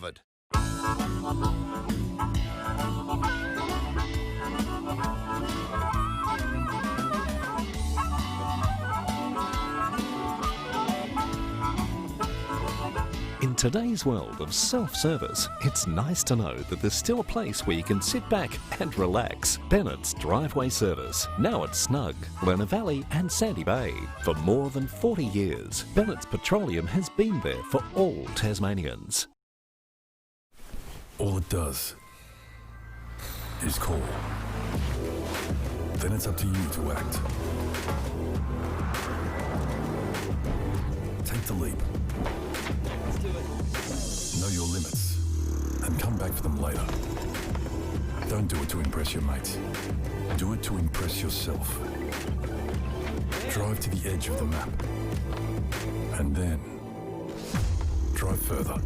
covered. In today's world of self-service, it's nice to know that there's still a place where you can sit back and relax. Bennett's Driveway Service, now at Snug, Lerner Valley and Sandy Bay. For more than 40 years, Bennett's Petroleum has been there for all Tasmanians. All it does is call. Then it's up to you to act. Take the leap. Know your limits and come back for them later. Don't do it to impress your mates. Do it to impress yourself. Drive to the edge of the map and then drive further.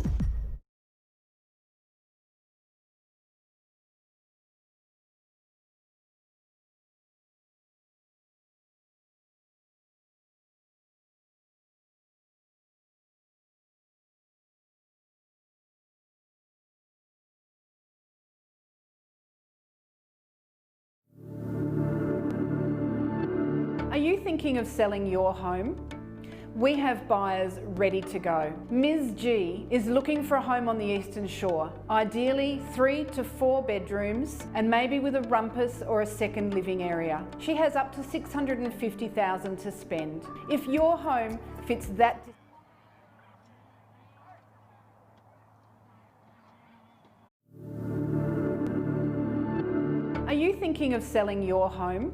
Are you thinking of selling your home? We have buyers ready to go. Ms. G is looking for a home on the Eastern Shore, ideally 3 to 4 bedrooms and maybe with a rumpus or a second living area. She has up to $650,000 to spend. If your home fits that Are you thinking of selling your home?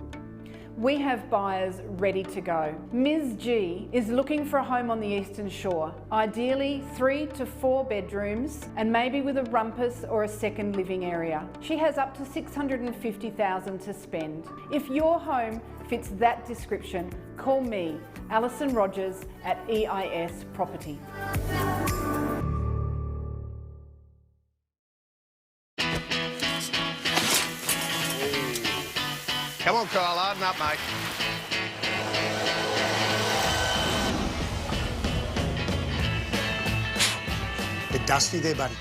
We have buyers ready to go. Ms. G is looking for a home on the Eastern Shore, ideally 3 to 4 bedrooms and maybe with a rumpus or a second living area. She has up to $650,000 to spend. If your home fits that description, call me, Alison Rogers at EIS Property. Come on, Kyle, harden up, mate. Bit dusty there, buddy.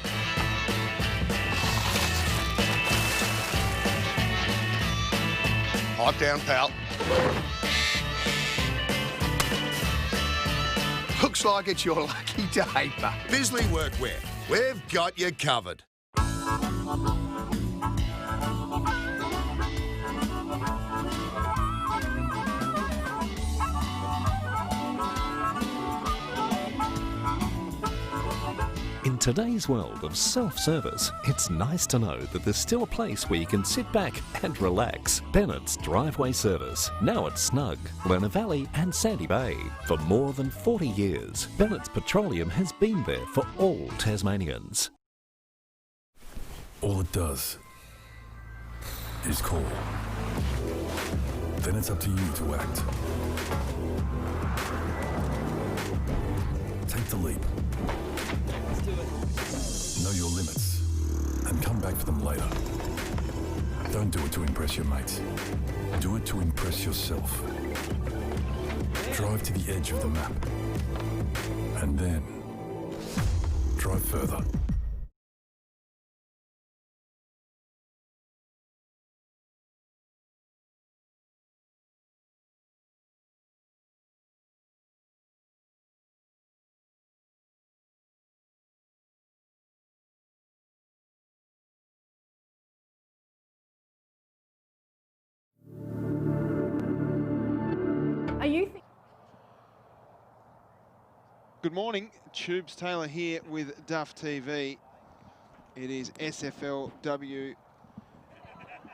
Pipe down, pal. Looks like it's your lucky day, but Bisley Workwear, we've got you covered. In today's world of self-service, it's nice to know that there's still a place where you can sit back and relax. Bennett's Driveway Service, now at Snug, Lerner Valley and Sandy Bay. For more than 40 years, Bennett's Petroleum has been there for all Tasmanians. All it does is call. Then it's up to you to act. Take the leap. Know your limits and come back for them later. Don't do it to impress your mates. Do it to impress yourself. Drive to the edge of the map and then drive further. Are you Good morning, Tubes Taylor here with Duff TV. It is SFLW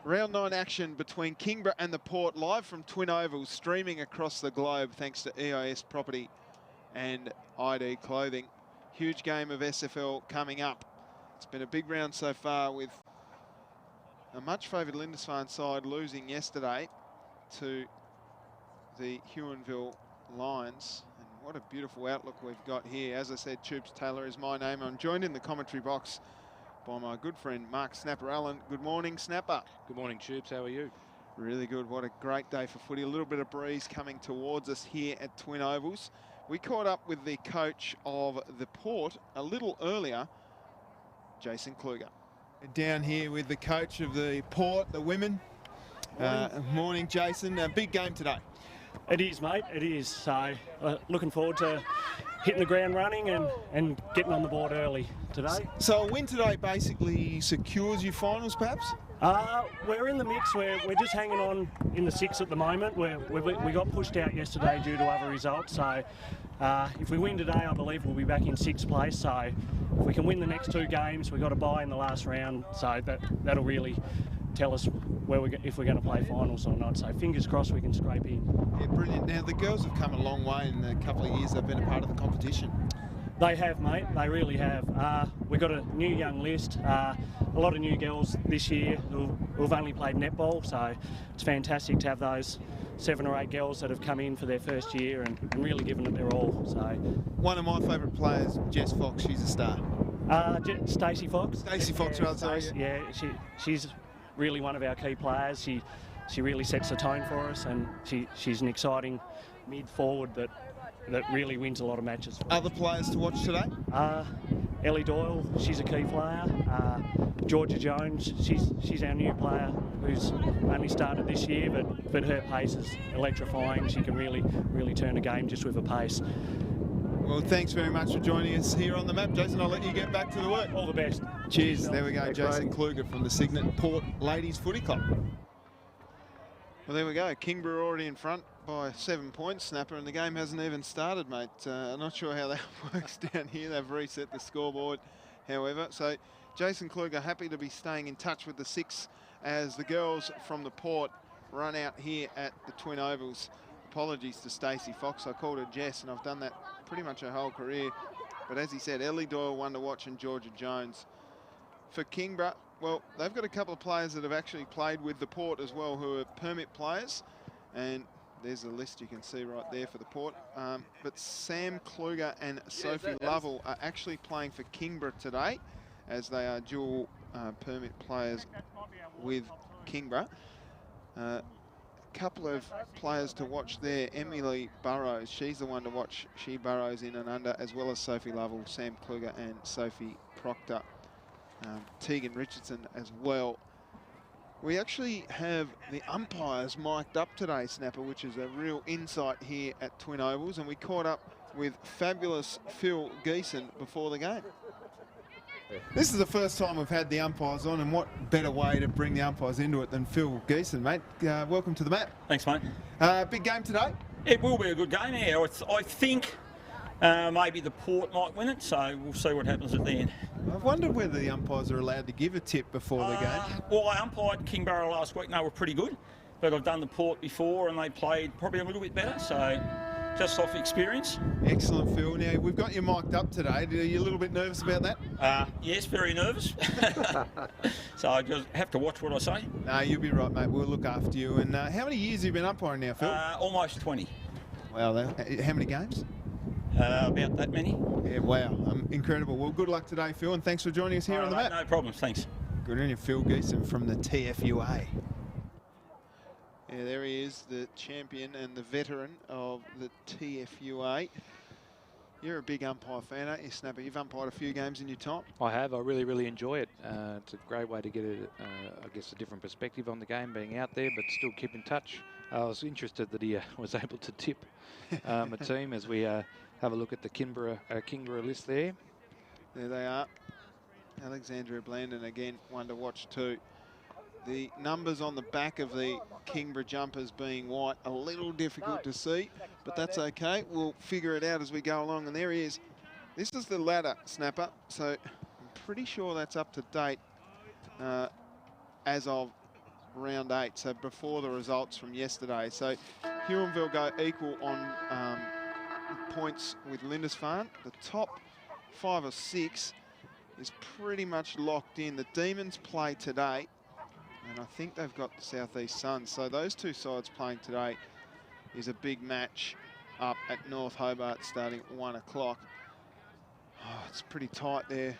Round 9 action between Kingborough and the Port, live from Twin Ovals, streaming across the globe thanks to EIS Property and ID Clothing. Huge game of SFL coming up. It's been a big round so far, with a much favoured Lindisfarne side losing yesterday to the Huonville Lions. And what a beautiful outlook we've got here. As I said, Tubes Taylor is my name. I'm joined in the commentary box by my good friend Mark Snapper Allen. Good morning, Snapper. Good morning, Tubes. How are you? Really good. What a great day for footy. A little bit of breeze coming towards us here at Twin Ovals. We caught up with the coach of the Port a little earlier Jason Kluger. Down here with the coach of the Port, the women. Morning, Jason. A big game today. It is, mate. It is. So looking forward to hitting the ground running and getting on the board early today. So a win today basically secures you finals, perhaps? We're in the mix. We're just hanging on in the 6 at the moment. We got pushed out yesterday due to other results. So if we win today, I believe we'll be back in 6th place. So if we can win the next 2 games, we've got a bye in the last round. So that'll really tell us if we're going to play finals or not. So fingers crossed we can scrape in. Yeah, brilliant. Now the girls have come a long way in a couple of years they've been a part of the competition. They have, mate. They really have. We've got a new young list. A lot of new girls this year who've only played netball, so it's fantastic to have those 7 or 8 girls that have come in for their first year and really given it their all. So one of my favourite players, Jess Fox, she's a star. Stacey Fox. Stacey Fox, right? Sorry. Yeah, she's really one of our key players. She really sets the tone for us, and she's an exciting mid-forward that really wins a lot of matches. Other players to watch today? Ellie Doyle, she's a key player. Georgia Jones, she's our new player who's only started this year, but her pace is electrifying. She can really turn a game just with her pace. Well, thanks very much for joining us here on the map, Jason. I'll let you get back to the work. All the best. Cheers. There we go, Jason Kluger from the Signet Port Ladies Footy Club. Well, there we go. Kingborough already in front by 7 points, Snapper, and the game hasn't even started, mate. I'm not sure how that works down here. They've reset the scoreboard, however. So Jason Kluger happy to be staying in touch with the 6 as the girls from the Port run out here at the Twin Ovals. Apologies to Stacey Fox. I called her Jess, and I've done that pretty much her whole career. But as he said, Ellie Doyle, one to watch, and Georgia Jones. For Kingborough, well, they've got a couple of players that have actually played with the Port as well, who are permit players. And there's a list you can see right there for the Port. But Sam Kluger and Sophie Lovell are actually playing for Kingborough today, as they are dual permit players with Kingborough. Couple of players to watch there. Emily Burrows, she's the one to watch. She burrows in and under, as well as Sophie Lovell, Sam Kluger and Sophie Proctor. Tegan Richardson as well. We actually have the umpires mic'd up today, Snapper, which is a real insight here at Twin Ovals, and we caught up with fabulous Phil Geeson before the game. This is the first time we've had the umpires on, and what better way to bring the umpires into it than Phil Geeson, mate. Welcome to the map. Thanks, mate. Big game today? It will be a good game, yeah. I think maybe the Port might win it, so we'll see what happens at the end. I've wondered whether the umpires are allowed to give a tip before the game. Well, I umpired Kingborough last week, and they were pretty good, but I've done the Port before, and they played probably a little bit better, so just off experience. Excellent, Phil. Now, we've got you mic'd up today. Are you a little bit nervous about that? Yes, very nervous. So I just have to watch what I say. No, you'll be right, mate. We'll look after you. And how many years have you been umpiring now, Phil? Almost 20. Wow, how many games? About that many. Yeah, wow. Incredible. Well, good luck today, Phil, and thanks for joining us here on the map. No problems, thanks. Good on you, Phil Geeson from the TFUA. Yeah, there he is, the champion and the veteran of the TFUA. You're a big umpire fan, aren't you, Snapper? You've umpired a few games in your time. I have. I really enjoy it. It's a great way to get, I guess, a different perspective on the game, being out there, but still keep in touch. I was interested that he was able to tip a team as we have a look at the Kingborough list there. There they are. Alexandria Blandon, again, one to watch too. The numbers on the back of the Kingborough jumpers being white, a little difficult to see, but that's okay. We'll figure it out as we go along, and there he is. This is the ladder, Snapper, so I'm pretty sure that's up to date as of round 8, so before the results from yesterday. So Huronville go equal on points with Lindisfarne. The top 5 or 6 is pretty much locked in. The Demons play today, and I think they've got the Southeast Suns. So those two sides playing today is a big match up at North Hobart starting at 1 o'clock. Oh, it's pretty tight there,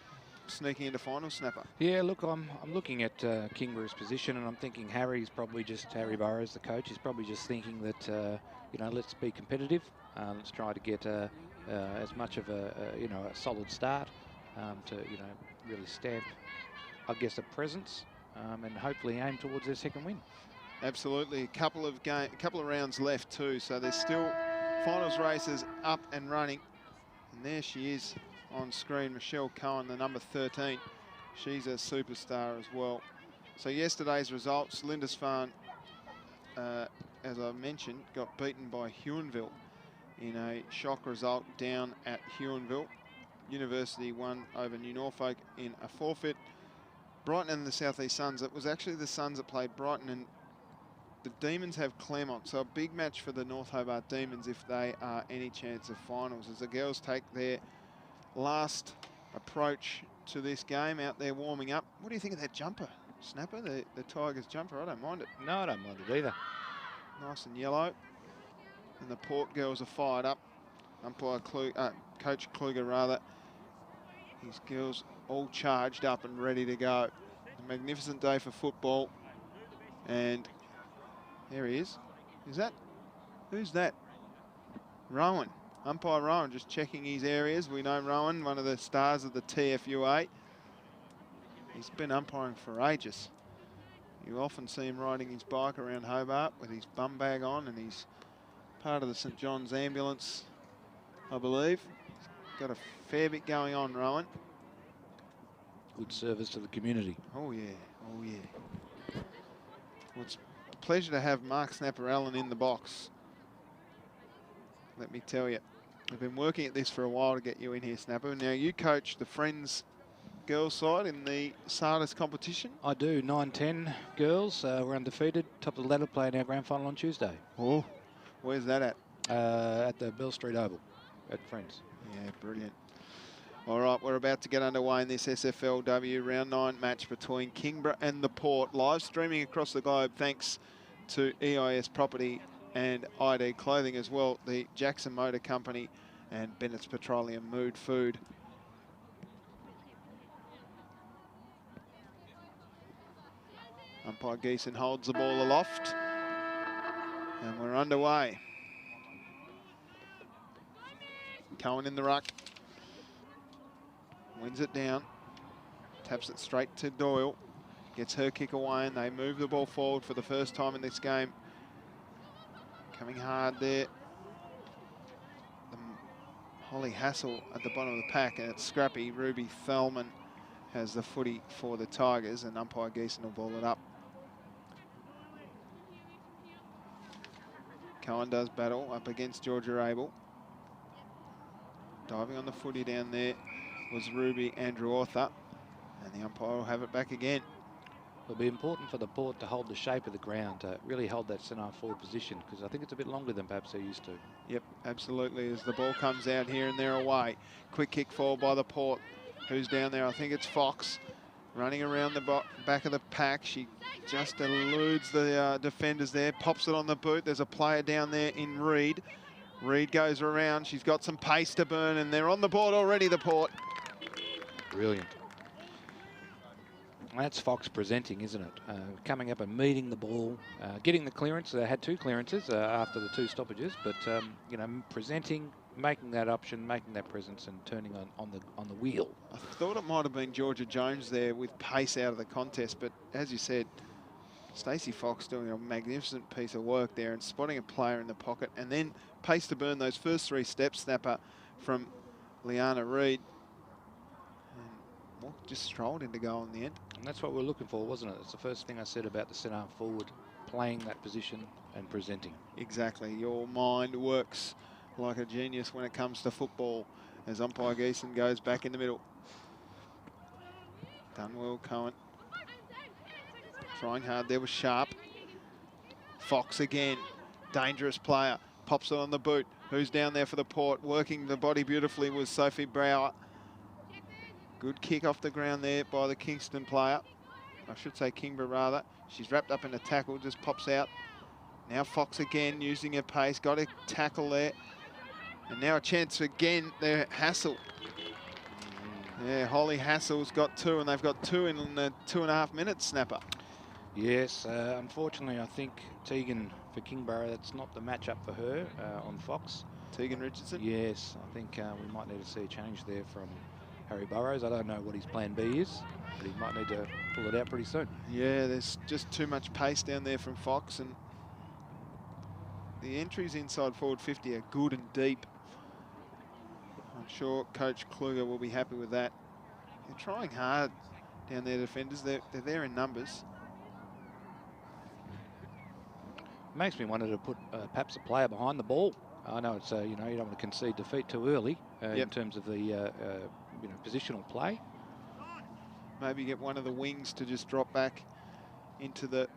sneaking into final, Snapper. Yeah, look, I'm looking at Kingborough's position, and I'm thinking Harry Burrows, the coach, is probably just thinking that, you know, let's be competitive. Let's try to get as much of a solid start to, you know, really stamp, I guess, a presence and hopefully aim towards their second win. Absolutely. A couple of rounds left too, so there's still finals races up and running. And there she is on screen, Michelle Cohen, the number 13. She's a superstar as well. So yesterday's results, Lindisfarne, as I mentioned, got beaten by Huonville in a shock result down at Huonville. University won over New Norfolk in a forfeit. Brighton and the South East Suns, it was actually the Suns that played Brighton, and the Demons have Claremont, so a big match for the North Hobart Demons if they are any chance of finals, as the girls take their last approach to this game out there warming up. What do you think of that jumper, Snapper, the Tigers jumper? I don't mind it. No, I don't mind it either. Nice and yellow. And the Port girls are fired up. Umpire Coach Kluger, rather. His girls all charged up and ready to go. A magnificent day for football. And there he is. Who's that? Rowan. Umpire Rowan just checking his areas. We know Rowan, one of the stars of the TFUA. He's been umpiring for ages. You often see him riding his bike around Hobart with his bum bag on, and he's part of the St John's ambulance, I believe. He's got a fair bit going on, Rowan. Good service to the community. Oh yeah, oh yeah. Well, it's a pleasure to have Mark Snapper Allen in the box. Let me tell you, we've been working at this for a while to get you in here, Snapper. Now you coach the Friends girls side in the Sardis competition. I do. 9-10 girls. We're undefeated. Top of the ladder, playing our grand final on Tuesday. Oh, where's that at? At the Bell Street Oval at Friends. Yeah, brilliant. All right, we're about to get underway in this SFLW Round 9 match between Kingborough and the Port. Live streaming across the globe thanks to EIS Property and ID Clothing as well, the Jackson Motor Company and Bennett's Petroleum Mood Food. Umpire Geeson holds the ball aloft. And we're underway. Cohen in the ruck. Wins it down. Taps it straight to Doyle. Gets her kick away, and they move the ball forward for the first time in this game. Coming hard there. Holly Hassel at the bottom of the pack, and it's scrappy. Ruby Thelman has the footy for the Tigers, and umpire Geeson will ball it up. Cohen does battle up against Georgia Abel. Diving on the footy down there was Ruby Andrew Arthur, and the umpire will have it back again. It'll be important for the Port to hold the shape of the ground, to really hold that centre forward position, because I think it's a bit longer than perhaps they're used to. Yep, absolutely, as the ball comes out here and they're away. Quick kick forward by the Port. Who's down there? I think it's Fox. Running around the back of the pack. She just eludes the defenders there, pops it on the boot. There's a player down there in Reed. Reed goes around. She's got some pace to burn, and they're on the board already, the Port. Brilliant. That's Fox presenting, isn't it? Coming up and meeting the ball, getting the clearance. They had two clearances after the two stoppages, but you know, presenting, making that option, making that presence, and turning on the wheel. I thought it might have been Georgia Jones there with pace out of the contest, but as you said, Stacey Fox doing a magnificent piece of work there and spotting a player in the pocket, and then pace to burn those first three steps, Snapper, from Liana Reid. And just strolled into goal in the end. And that's what we're looking for, wasn't it? It's the first thing I said about the centre forward, playing that position and presenting. Exactly. Your mind works like a genius when it comes to football, as umpire Geeson goes back in the middle. Done well, Cohen. Trying hard there was Sharp. Fox again. Dangerous player. Pops it on the boot. Who's down there for the Port? Working the body beautifully was Sophie Brower. Good kick off the ground there by the Kingston player. I should say Kingborough rather. She's wrapped up in a tackle, just pops out. Now Fox again using her pace. Got a tackle there. And now a chance again there, Hassel. Yeah, Holly Hassel's got two, and they've got two in 2.5 minutes, Snapper. Yes, unfortunately, I think Tegan for Kingborough, that's not the matchup for her on Fox. Tegan Richardson? Yes, I think we might need to see a change there from Harry Burrows. I don't know what his plan B is, but he might need to pull it out pretty soon. Yeah, there's just too much pace down there from Fox, and the entries inside forward 50 are good and deep. I'm sure Coach Kluger will be happy with that. They're trying hard down there, defenders. They're there in numbers. Makes me wonder to put perhaps a player behind the ball. I know it's you know, you don't want to concede defeat too early in terms of the you know, positional play. Maybe get one of the wings to just drop back into the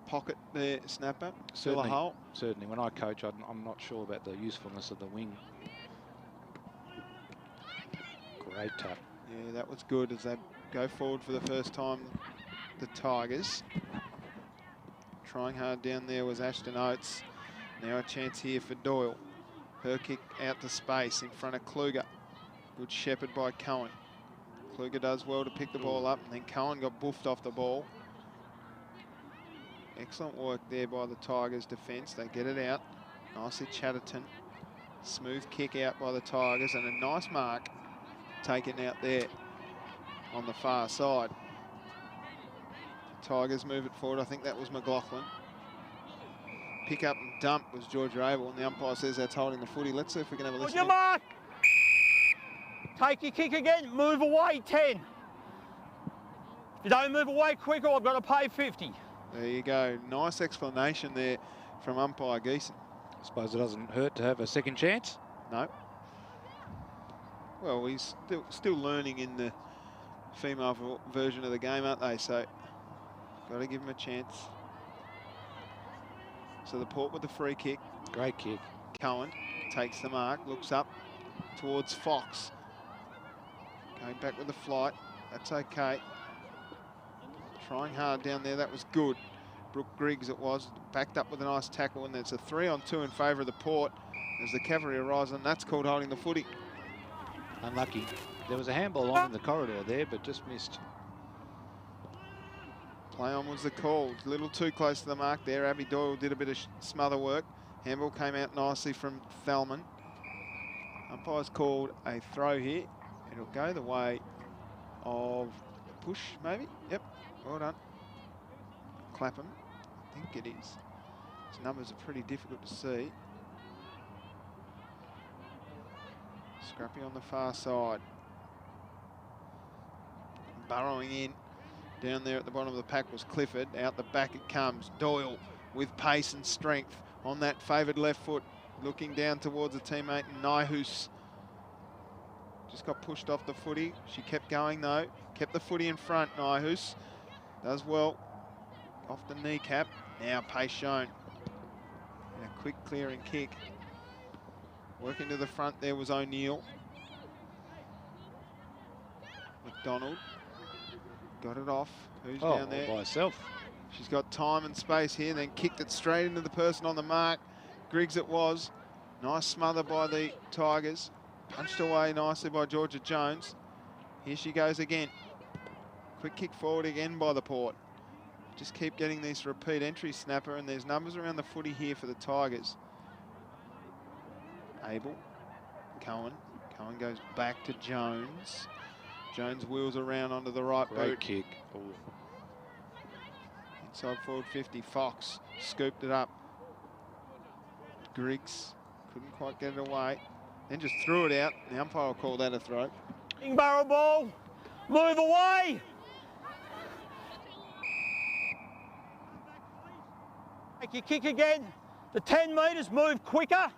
pocket there, snapper. Fill a hole. Certainly, when I coach, I'm not sure about the usefulness of the wing. Great tap. Yeah, that was good as they go forward for the first time, the Tigers. Trying hard down there was Ashton Oates. Now a chance here for Doyle. Her kick out to space in front of Kluger. Good shepherd by Cohen. Kluger does well to pick the ball up, and then Cohen got boofed off the ball. Excellent work there by the Tigers defence. They get it out. Nicely Chatterton. Smooth kick out by the Tigers, and a nice mark taken out there on the far side. Tigers move it forward. I think that was McLaughlin. Pick up and dump was George Rabel, and the umpire says that's holding the footy. Let's see if we can have a listen. On your mark. Take your kick again. Move away 10. If you don't move away quicker, I've got to pay 50. There you go. Nice explanation there from umpire Geeson. I suppose it doesn't hurt to have a second chance. No. Well, he's still learning in the female version of the game, aren't they? So, got to give him a chance. So the Port with the free kick. Great kick. Cohen takes the mark, looks up towards Fox. Going back with the flight. That's okay. Trying hard down there. That was good. Brooke Griggs it was. Backed up with a nice tackle, and it's a 3-on-2 in favour of the Port as the cavalry arrives, and that's called holding the footy. Unlucky. There was a handball on in the corridor there, but just missed. Play on was the call. A little too close to the mark there. Abby Doyle did a bit of smother work. Handball came out nicely from Thelman. Umpire's called a throw here. It'll go the way of push, maybe. Yep, well done. Clapham, I think it is. His numbers are pretty difficult to see. Scrappy on the far side. Burrowing in. Down there at the bottom of the pack was Clifford. Out the back it comes. Doyle with pace and strength on that favoured left foot. Looking down towards a teammate, Nyhus. Just got pushed off the footy. She kept going though. Kept the footy in front, Nyhus. Does well. Off the kneecap. Now pace shown. And a quick clearing kick. Working to the front there was O'Neill. McDonald. Got it off. Who's down there? By herself. She's got time and space here, then kicked it straight into the person on the mark. Griggs it was. Nice smother by the Tigers. Punched away nicely by Georgia Jones. Here she goes again. Quick kick forward again by the Port. Just keep getting these repeat entries, Snapper, and there's numbers around the footy here for the Tigers. Abel. Cohen. Cohen goes back to Jones. Jones wheels around onto the right boot. Great kick. Ooh. Inside forward 50. Fox scooped it up. Griggs couldn't quite get it away. Then just threw it out. The umpire will call that a throw. Kingborough ball. Move away. Take your kick again. The 10 metres, move quicker.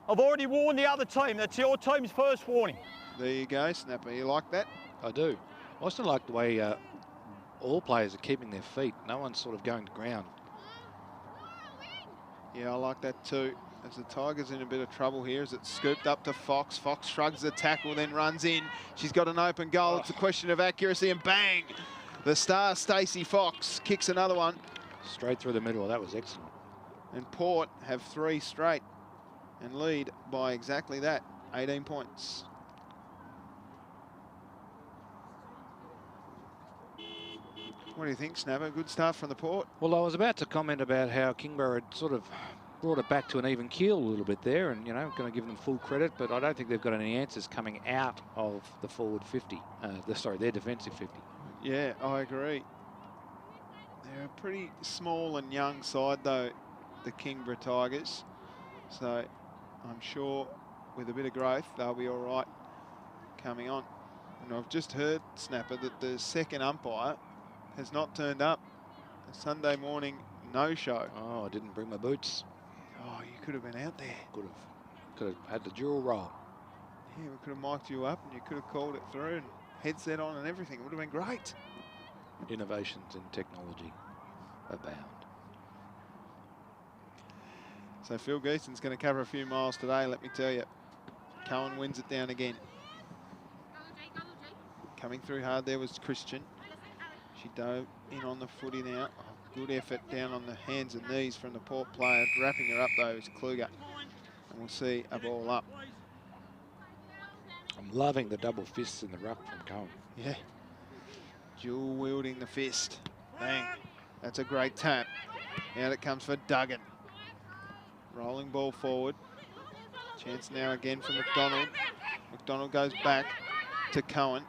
I've already warned the other team. That's your team's first warning. There you go, Snapper. You like that? I do. I also like the way all players are keeping their feet. No one's sort of going to ground. Yeah, I like that too. As the Tigers in a bit of trouble here as it's scooped up to Fox. Fox shrugs the tackle, then runs in. She's got an open goal. It's a question of accuracy, and bang! The star, Stacey Fox, kicks another one. Straight through the middle. That was excellent. And Port have 3 straight and lead by exactly that, 18 points. What do you think, Snapper? Good start from the Port? Well, I was about to comment about how Kingborough had sort of brought it back to an even keel a little bit there, and, you know, going to give them full credit, but I don't think they've got any answers coming out of the forward 50. Their defensive 50. Yeah, I agree. They're a pretty small and young side, though, the Kingborough Tigers. So I'm sure with a bit of growth, they'll be all right coming on. And I've just heard, Snapper, that the second umpire has not turned up. A Sunday morning no-show. Oh, I didn't bring my boots. Oh, you could have been out there. Could have had the dual role. Yeah, we could have mic'd you up and you could have called it through and headset on and everything. It would have been great. Innovations in technology abound. So Phil Geeson's going to cover a few miles today, let me tell you. Cohen wins it down again. Coming through hard there was Christian. She dove in on the footy now. Oh, good effort down on the hands and knees from the Port player. Wrapping her up though is Kluger. And we'll see a ball up. I'm loving the double fists in the ruck from Cohen. Yeah. Dual wielding the fist. Bang. That's a great tap. Out it comes for Duggan. Rolling ball forward. Chance now again for McDonald. McDonald goes back to Cohen.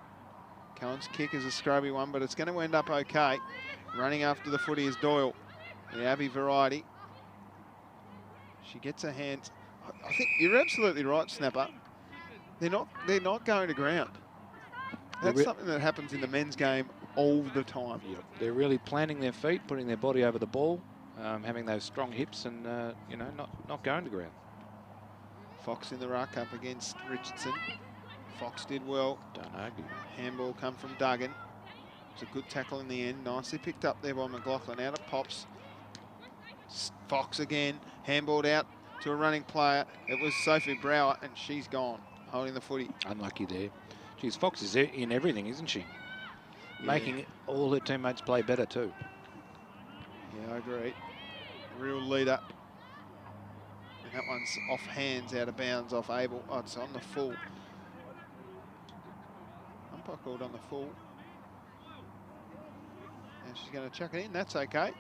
Cohen's kick is a scrubby one, but it's going to end up okay. Running after the footy is Doyle, the Abbey variety. She gets her hands. I think you're absolutely right, Snapper. They're not going to ground. That's something that happens in the men's game all the time. Yep. They're really planting their feet, putting their body over the ball, having those strong hips, and you know, not going to ground. Fox in the ruck up against Richardson. Fox did well. Don't argue. Handball come from Duggan. It's a good tackle in the end. Nicely picked up there by McLaughlin. Out it pops. Fox again. Handballed out to a running player. It was Sophie Brower, and she's gone, holding the footy. Unlucky there. Geez, Fox is in everything, isn't she? Yeah. Making all her teammates play better too. Yeah, I agree. Real leader. And that one's off hands, out of bounds, off Abel. Oh, it's on the full. Umpire called on the full. And she's going to chuck it in. That's okay.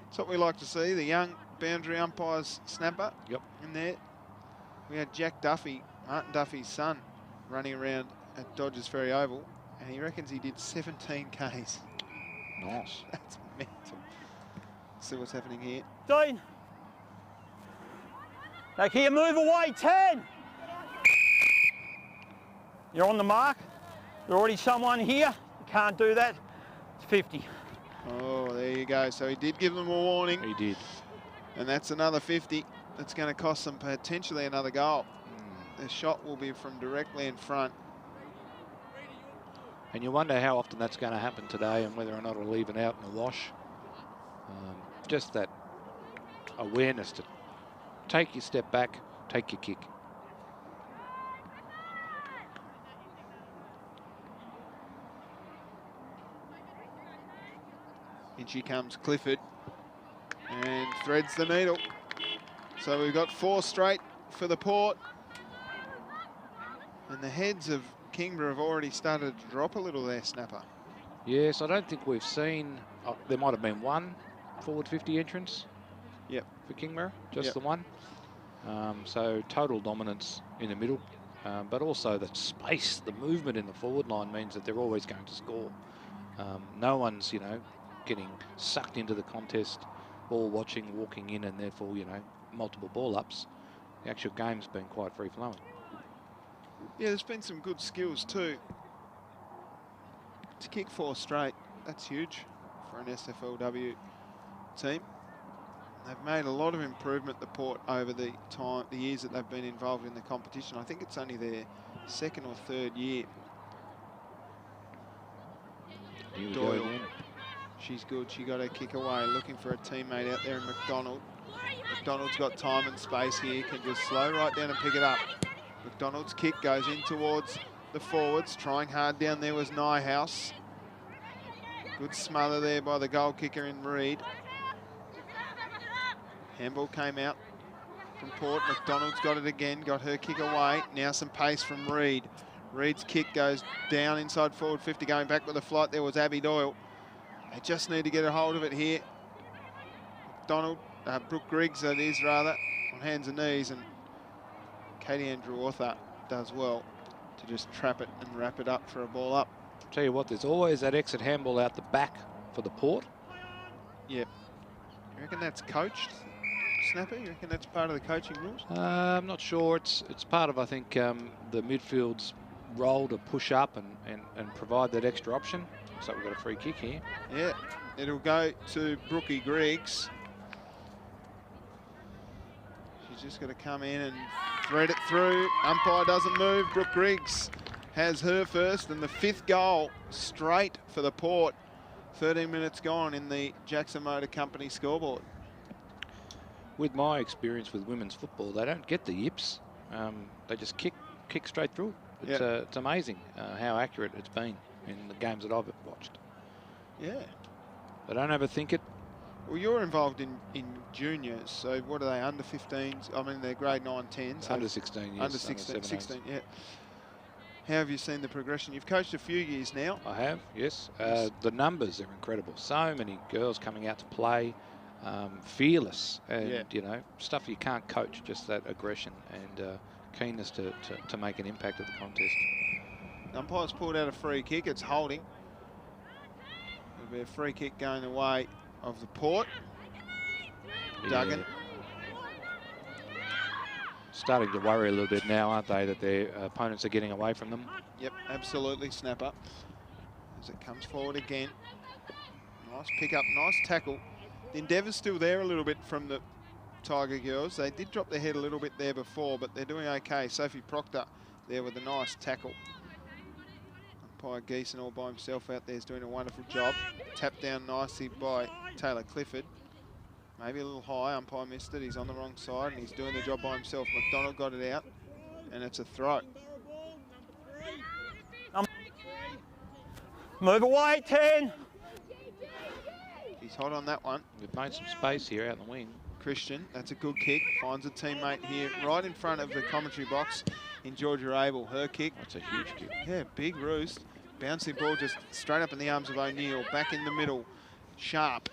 That's what we like to see. The young boundary umpires, Snapper. Yep. In there. We had Jack Duffy, Martin Duffy's son, running around at Dodgers Ferry Oval, and he reckons he did 17 Ks. Nice. That's mental. See what's happening here. Dean. Like here, move away, 10. You're on the mark. There's already someone here. You can't do that. It's 50. Oh, there you go. So he did give them a warning. He did. And that's another 50. That's going to cost them potentially another goal. The shot will be from directly in front. And you wonder how often that's going to happen today and whether or not it'll even out in the wash. Just that awareness to take your step back, take your kick. In she comes Clifford and threads the needle. So we've got 4 straight for the Port. And the heads of Kingborough have already started to drop a little there, Snapper. Yes, I don't think we've seen, there might have been one forward 50 entrance. Yep. For Kingborough, just the one. So total dominance in the middle, but also the space, the movement in the forward line means that they're always going to score. No one's, you know, getting sucked into the contest, ball watching, walking in, and therefore, you know, multiple ball ups. The actual game's been quite free flowing. Yeah, there's been some good skills too. To kick 4 straight, that's huge for an SFLW team. They've made a lot of improvement, the Port, over the years that they've been involved in the competition. I think it's only their 2nd or 3rd year. Doyle, she's good. She got her kick away, looking for a teammate out there in McDonald. McDonald's got time and space here, can just slow right down and pick it up. McDonald's kick goes in towards the forwards. Trying hard down there was Nyhouse. Good smother there by the goal kicker in Reed. Handball came out from Port. McDonald's got it again, got her kick away. Now some pace from Reed. Reed's kick goes down inside forward 50, going back with the flight. There was Abby Doyle. They just need to get a hold of it here. Brooke Griggs, that is, rather, on hands and knees, and Katie Andrew Arthur does well to just trap it and wrap it up for a ball up. Tell you what, there's always that exit handball out the back for the Port. Yep. You reckon that's coached, Snapper? You reckon that's part of the coaching rules? I'm not sure. It's part of, I think, the midfield's role to push up and provide that extra option. So we've got a free kick here. Yeah, it'll go to Brookie Griggs. She's just got to come in and thread it through. Umpire doesn't move. Brooke Griggs has her first, and the 5th goal straight for the Port. 13 minutes gone in the Jackson Motor Company scoreboard. With my experience with women's football, they don't get the yips. They just kick straight through. It's amazing how accurate it's been in the games that I've watched. Yeah. They don't overthink it. Well, you're involved in juniors, so what are they, under 15s? I mean, they're grade 9, 10. So Under 16, yes. Under 16, yeah. How have you seen the progression? You've coached a few years now. I have, yes. The numbers are incredible. So many girls coming out to play, fearless, and you know, stuff you can't coach. Just that aggression and keenness to make an impact at the contest. Umpire's pulled out a free kick. It's holding. There'll be a free kick going the way of the Port. Duggan. Starting to worry a little bit now, aren't they, that their opponents are getting away from them? Yep, absolutely, Snapper. As it comes forward again. Nice pick up, nice tackle. The endeavour's still there a little bit from the Tiger girls. They did drop their head a little bit there before, but they're doing okay. Sophie Proctor there with a nice tackle. Umpire Geeson all by himself out there is doing a wonderful job. Tapped down nicely by Taylor Clifford. Maybe a little high, umpire missed it. He's on the wrong side and he's doing the job by himself. McDonald got it out and it's a throw. Move away, 10. He's hot on that one. We've made some space here out in the wing. Christian, that's a good kick. Finds a teammate here right in front of the commentary box in Georgia Abel. Her kick. That's a huge kick. Yeah, big roost. Bouncy ball just straight up in the arms of O'Neill. Back in the middle. Sharp.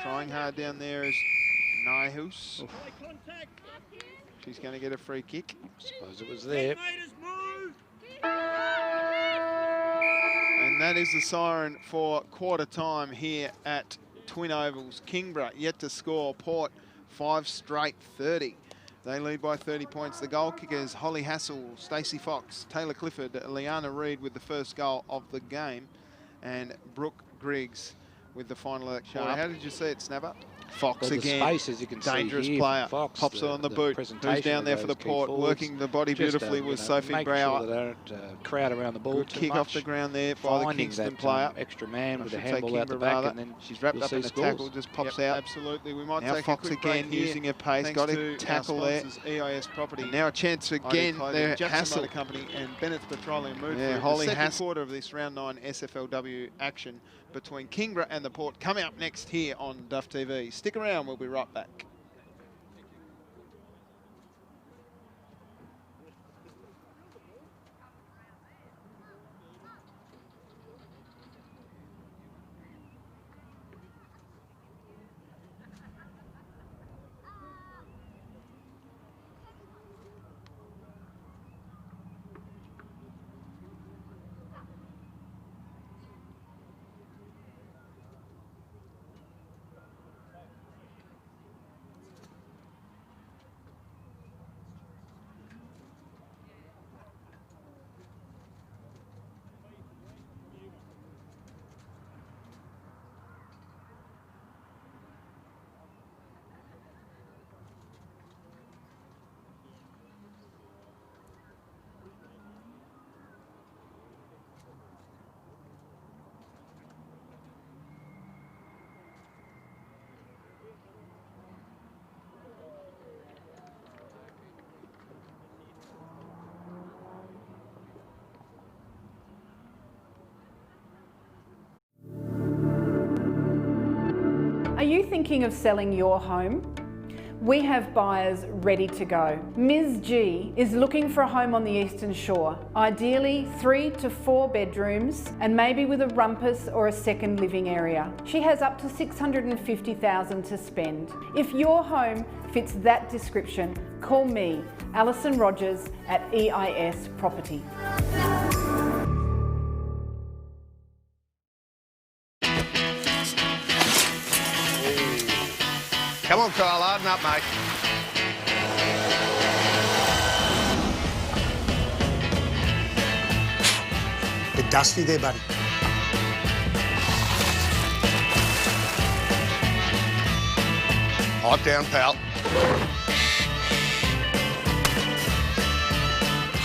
Trying hard down there is Nihus. She's going to get a free kick. I suppose it was there. And that is the siren for quarter time here at Twin Ovals. Kingborough yet to score. Port 5 straight 30. They lead by 30 points. The goal kickers, Holly Hassel, Stacey Fox, Taylor Clifford, Liana Reid with the first goal of the game, and Brooke Griggs with the final of that quarter. How did you see it, Snapper? Fox well, again. The space, as you can dangerous see here, player. Fox, pops it on the boot. Who's down there for the Port, working the body beautifully with Sophie Brower. Sure they don't crowd around the ball Good too kick much. off the ground there by the Kingston player. Extra man with a handball out the back, and then she's wrapped up in the tackle, just pops out. Absolutely, we might now take Fox a quick again using her pace. Got a tackle there. EIS Property. And now a chance again there. Jackson Motor Company and Bennett's Petroleum move. Yeah, Holly Hassel. Quarter of this round 9 SFLW action between Kingborough and the Port coming up next here on Duff TV. Stick around, we'll be right back. Are you thinking of selling your home? We have buyers ready to go. Ms. G is looking for a home on the Eastern Shore, ideally 3 to 4 bedrooms and maybe with a rumpus or a second living area. She has up to $650,000 to spend. If your home fits that description, call me, Alison Rogers at EIS Property. Come on, Kyle, harden up, mate. Bit dusty there, buddy. Hot down, pal.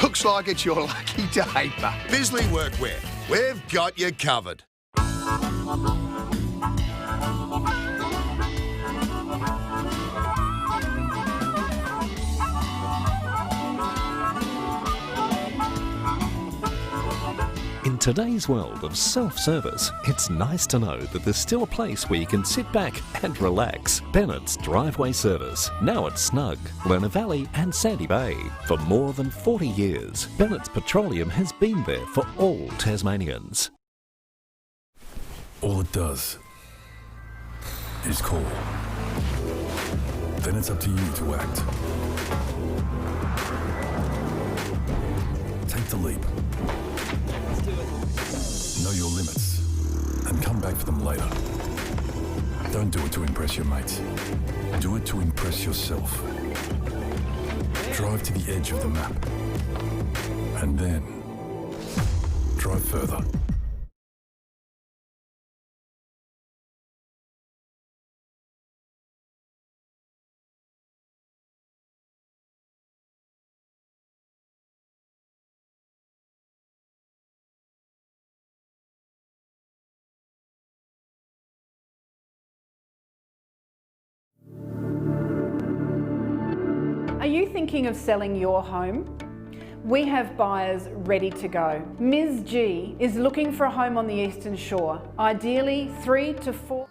Looks like it's your lucky day, but Bisley Workwear, we've got you covered. In today's world of self-service, it's nice to know that there's still a place where you can sit back and relax. Bennett's Driveway Service, now at Snug, Lerner Valley and Sandy Bay. For more than 40 years, Bennett's Petroleum has been there for all Tasmanians. All it does is call. Then it's up to you to act. Take the leap. Know your limits and come back for them later. Don't do it to impress your mates. Do it to impress yourself. Drive to the edge of the map and then drive further. Are you thinking of selling your home? We have buyers ready to go. Ms. G is looking for a home on the Eastern Shore, ideally 3 to 4.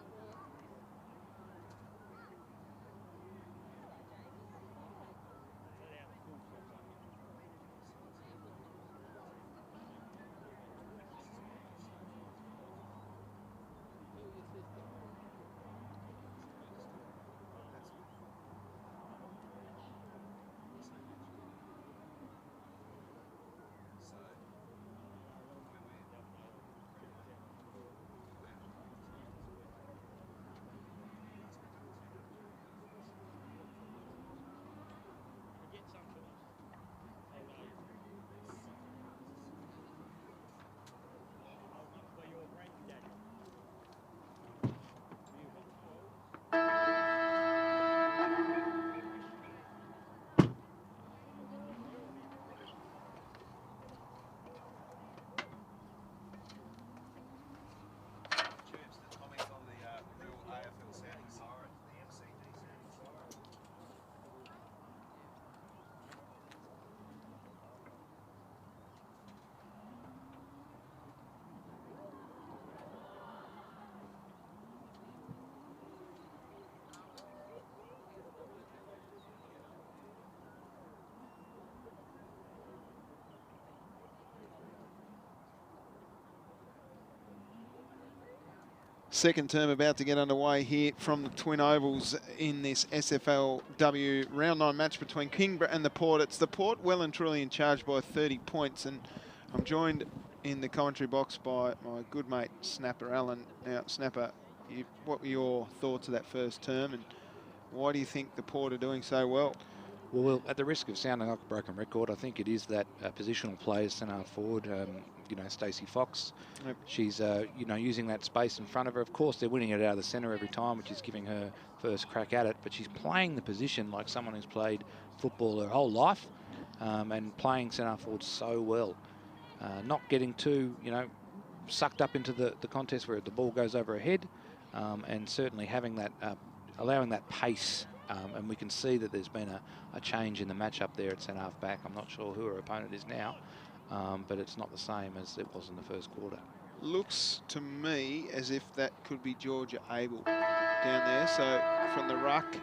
Second term about to get underway here from the Twin Ovals in this SFLW round 9 match between Kingborough and the Port. It's the Port well and truly in charge by 30 points, and I'm joined in the commentary box by my good mate Snapper Allen. Now, Snapper, what were your thoughts of that first term, and why do you think the Port are doing so well? Well, at the risk of sounding like a broken record, I think it is that positional play, centre forward, you know, Stacey Fox. Yep. She's, you know, using that space in front of her. Of course, they're winning it out of the centre every time, which is giving her first crack at it. But she's playing the position like someone who's played football her whole life and playing centre forward so well. Not getting too, you know, sucked up into the contest where the ball goes over her head, and certainly having that, allowing that pace. And we can see that there's been a change in the matchup there at centre half back. I'm not sure who her opponent is now, but it's not the same as it was in the first quarter. Looks to me as if that could be Georgia Abel down there. So from the ruck,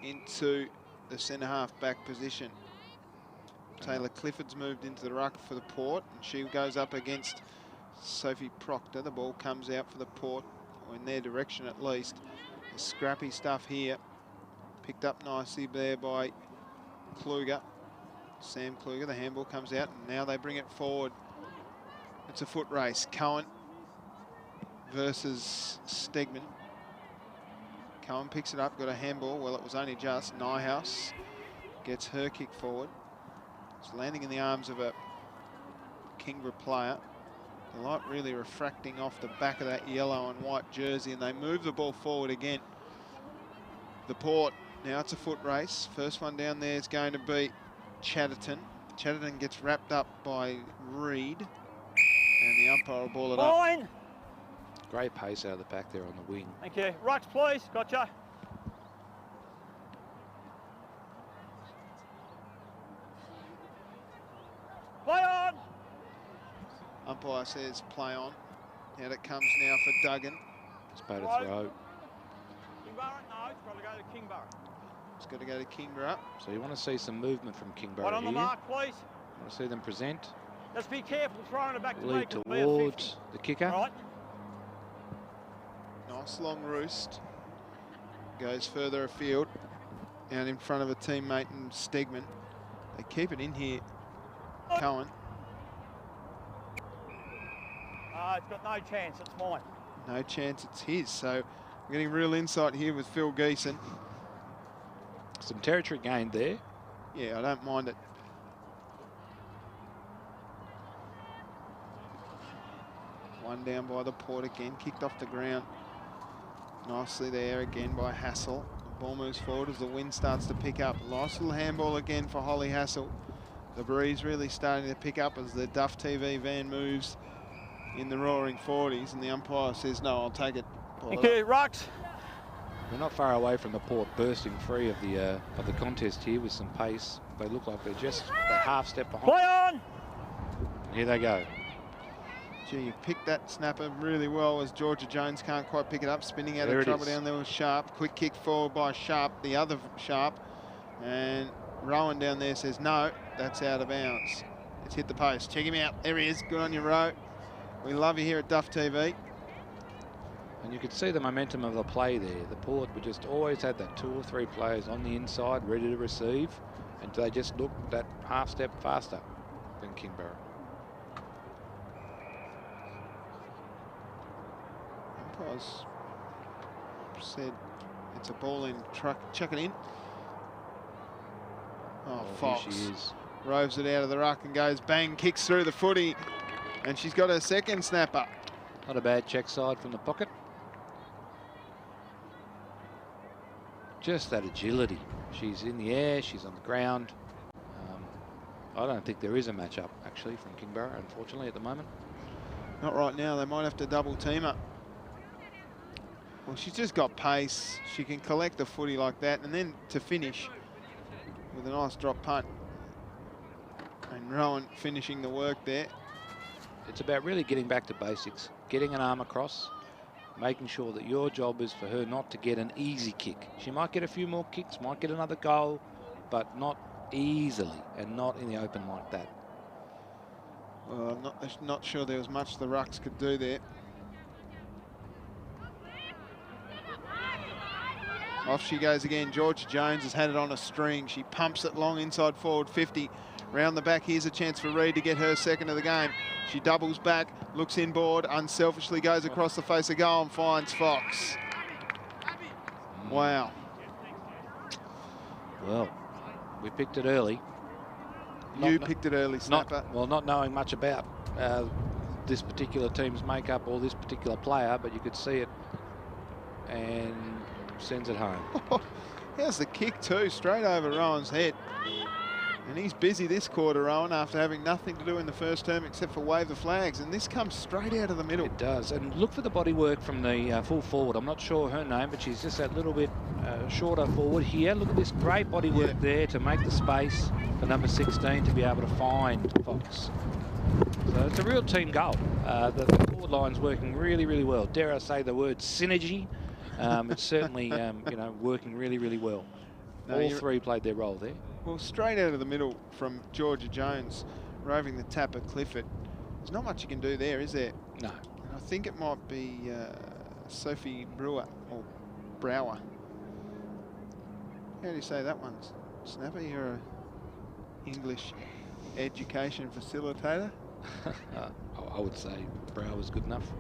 into the centre-half back position. Taylor Clifford's moved into the ruck for the Port, and she goes up against Sophie Proctor. The ball comes out for the Port, or in their direction at least. The scrappy stuff here. Picked up nicely there by Kluger. Sam Kluger, the handball comes out, and now they bring it forward. It's a foot race. Cohen versus Stegman. Cohen picks it up, got a handball. Well, it was only just. Nyhouse gets her kick forward. It's landing in the arms of a Kingborough player. The light really refracting off the back of that yellow and white jersey, and they move the ball forward again. The Port, now it's a foot race. First one down there is going to be Chatterton. Chatterton gets wrapped up by Reed, and the umpire will ball it up. Great pace out of the back there on the wing. Thank you. Rucks, please. Gotcha. Play on. Umpire says play on. Out it comes now for Duggan. It's about a throw. Kingborough? No, it's got to go to Kingborough. It's got to go to Kingborough. So you want to see some movement from Kingborough Right on here. the mark, please. You want to see them present. Just be careful throwing it back to Lead make it be a 50. towards the kicker. Right. Nice long roost. Goes further afield. Out in front of a teammate and Stegman. They keep it in here. Cohen. It's got no chance. It's mine. No chance, it's his. So we're getting real insight here with Phil Geeson. Some territory gained there. Yeah, I don't mind it. One down by the Port again, kicked off the ground. Nicely there again by Hassel. The ball moves forward as the wind starts to pick up. Nice little handball again for Holly Hassel. The breeze really starting to pick up as the Duff TV van moves in the roaring 40s, and the umpire says, no, I'll take it. Thank you, Rux. We're not far away from the Port bursting free of the contest here with some pace. They look like they're just a half step behind. Play on! Here they go. Gee, you picked that snapper really well as Georgia Jones can't quite pick it up. Spinning out There of it trouble is. down there with Sharp. Quick kick forward by Sharp, the other Sharp. And Rowan down there says, no, that's out of bounds. It's hit the post. Check him out. There he is. Good on you, Rowe. We love you here at Duff TV. And you could see the momentum of the play there. The Port would just always had that 2 or 3 players on the inside ready to receive, and they just looked that half step faster than Kingborough. Umpire's said it's a ball in, chuck it in. Oh, Fox Here she is. roves it out of the ruck and goes bang, kicks through the footy, and she's got her second snapper. Not a bad check side from the pocket. Just that agility. She's in the air, she's on the ground. I don't think there is a matchup actually from Kingborough, unfortunately, at the moment. Not right now, they might have to double team her. Well, she's just got pace. She can collect the footy like that, and then to finish with a nice drop punt. And Rowan finishing the work there. It's about really getting back to basics, getting an arm across, making sure that your job is for her not to get an easy kick. She might get a few more kicks, might get another goal, but not easily and not in the open like that. Well, I'm not sure there was much the Rucks could do there. Off she goes again. Georgia Jones has had it on a string. She pumps it long inside forward 50. Round the back, here's a chance for Reed to get her second of the game. She doubles back, looks inboard, unselfishly goes across the face of goal and finds Fox. Wow. Well, we picked it early. You picked it early, Snapper. Not knowing much about this particular team's makeup or this particular player, but you could see it and sends it home. Here's the kick too, straight over Rowan's head. And he's busy this quarter, Rowan, after having nothing to do in the first term except for wave the flags. And this comes straight out of the middle. It does. And look for the body work from the full forward. I'm not sure her name, but she's just that little bit shorter forward here. Look at this great body work there to make the space for number 16 to be able to find Fox. So it's a real team goal. The forward line's working really, really well. Dare I say the word synergy? It's certainly, you know, working really, really well. No, All three played their role there. Well, straight out of the middle from Georgia Jones, roving the tap at Clifford. There's not much you can do there, is there? No. And I think it might be Sophie Brewer or Brower. How do you say that one? Snapper, you're a English education facilitator. I would say Brower was good enough.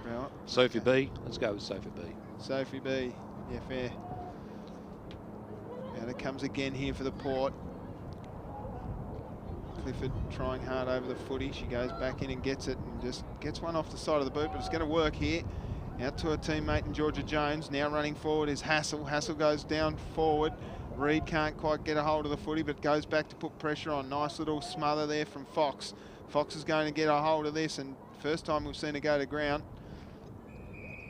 Brower. Sophie B. Let's go with Sophie B. Sophie B. Yeah, fair. And it comes again here for the Port. Clifford trying hard over the footy. She goes back in and gets it and just gets one off the side of the boot, but it's going to work here. Out to her teammate in Georgia Jones. Now running forward is Hassel. Hassel goes down forward. Reed can't quite get a hold of the footy, but goes back to put pressure on. Nice little smother there from Fox. Fox is going to get a hold of this, and first time we've seen her go to ground.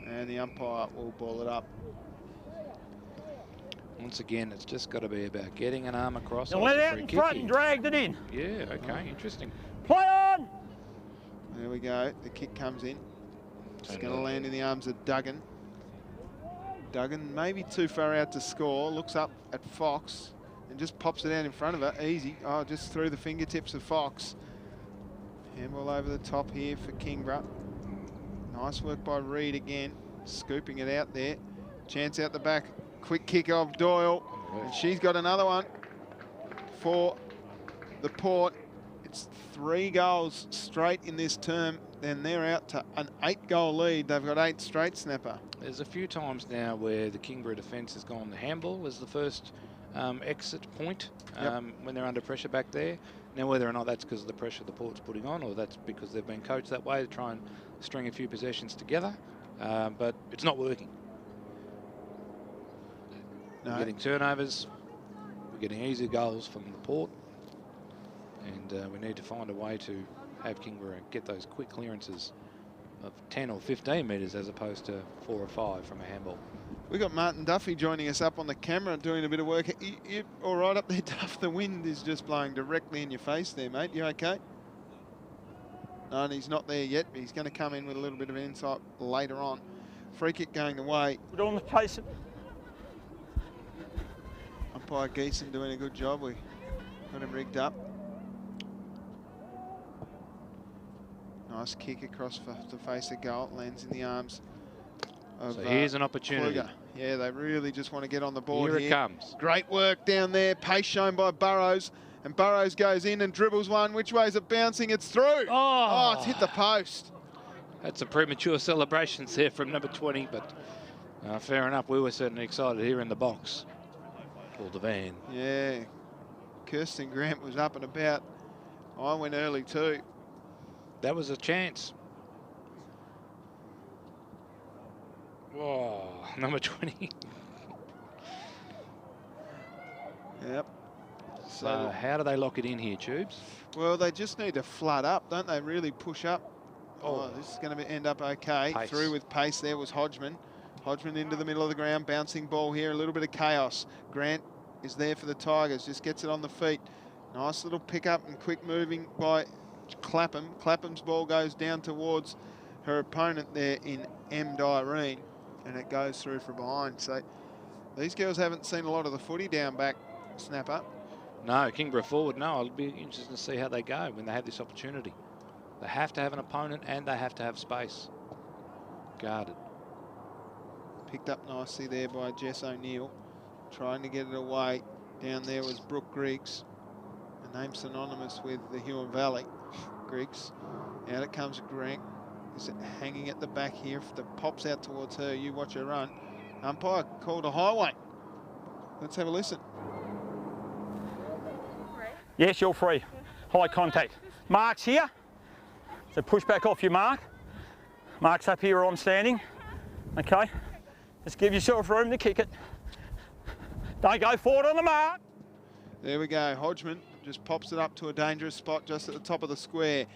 And the umpire will ball it up. Once again, it's just got to be about getting an arm across. Now let out in front and dragged it in. Yeah, okay, interesting. Play on! There we go. The kick comes in. It's going to land in the arms of Duggan. Duggan maybe too far out to score. Looks up at Fox and just pops it out in front of her. Easy. Oh, just through the fingertips of Fox. Handball over the top here for Kingborough. Nice work by Reed again. Scooping it out there. Chance out the back. Quick kick of Doyle. And she's got another one for the Port. It's 3 goals straight in this term. Then they're out to an 8-goal lead. They've got 8 straight, Snapper. There's a few times now where the Kingborough defence has gone the handball as the first exit point when they're under pressure back there. Now, whether or not that's because of the pressure the Port's putting on or that's because they've been coached that way to try and string a few possessions together, but it's not working. No. We're getting turnovers, we're getting easy goals from the Port, and we need to find a way to have Kingborough get those quick clearances of 10 or 15 metres as opposed to 4 or 5 from a handball. We've got Martin Duffy joining us up on the camera doing a bit of work. You all right up there, Duff? The wind is just blowing directly in your face there, mate. You okay? No, and he's not there yet, but he's going to come in with a little bit of insight later on. Free kick going away. We're doing the pace. Umpire Geeson doing a good job. We got him rigged up. Nice kick across for the face of goal. Lands in the arms of so here's an opportunity. Kluger. Yeah, they really just want to get on the board here. Here It comes. Great work down there. Pace shown by Burrows. And Burrows goes in and dribbles one. Which way is it bouncing? It's through. Oh, it's hit the post. That's a premature celebrations there from number 20, but fair enough. We were certainly excited here in the box. Paul Devan. Yeah. Kirsten Grant was up and about. I went early too. That was a chance. Whoa, number 20. Yep. So how do they lock it in here, Tubes? Well, they just need to flood up, don't they? Really push up. Oh, this is going to end up okay. Pace. Through with pace there was Hodgman. Hodgman into the middle of the ground, bouncing ball here, a little bit of chaos. Grant is there for the Tigers, just gets it on the feet. Nice little pick up and quick moving by Clapham. Clapham's ball goes down towards her opponent there in M. Dyrene, and it goes through from behind. So these girls haven't seen a lot of the footy down back, Snapper. No, Kingborough forward, no. I'll be interested to see how they go when they have this opportunity. They have to have an opponent and they have to have space. Guarded. Picked up nicely there by Jess O'Neill, trying to get it away. Down there was Brooke Griggs, a name synonymous with the Huon Valley. Griggs. Out it comes Grant. Is it hanging at the back here? If the pops out towards her, you watch her run. Umpire called a highway. Let's have a listen. Yes, you're free. High contact. Mark's here. So push back off your mark. Mark's up here where I'm standing. Okay. Just give yourself room to kick it. Don't go forward on the mark. There we go. Hodgman just pops it up to a dangerous spot just at the top of the square.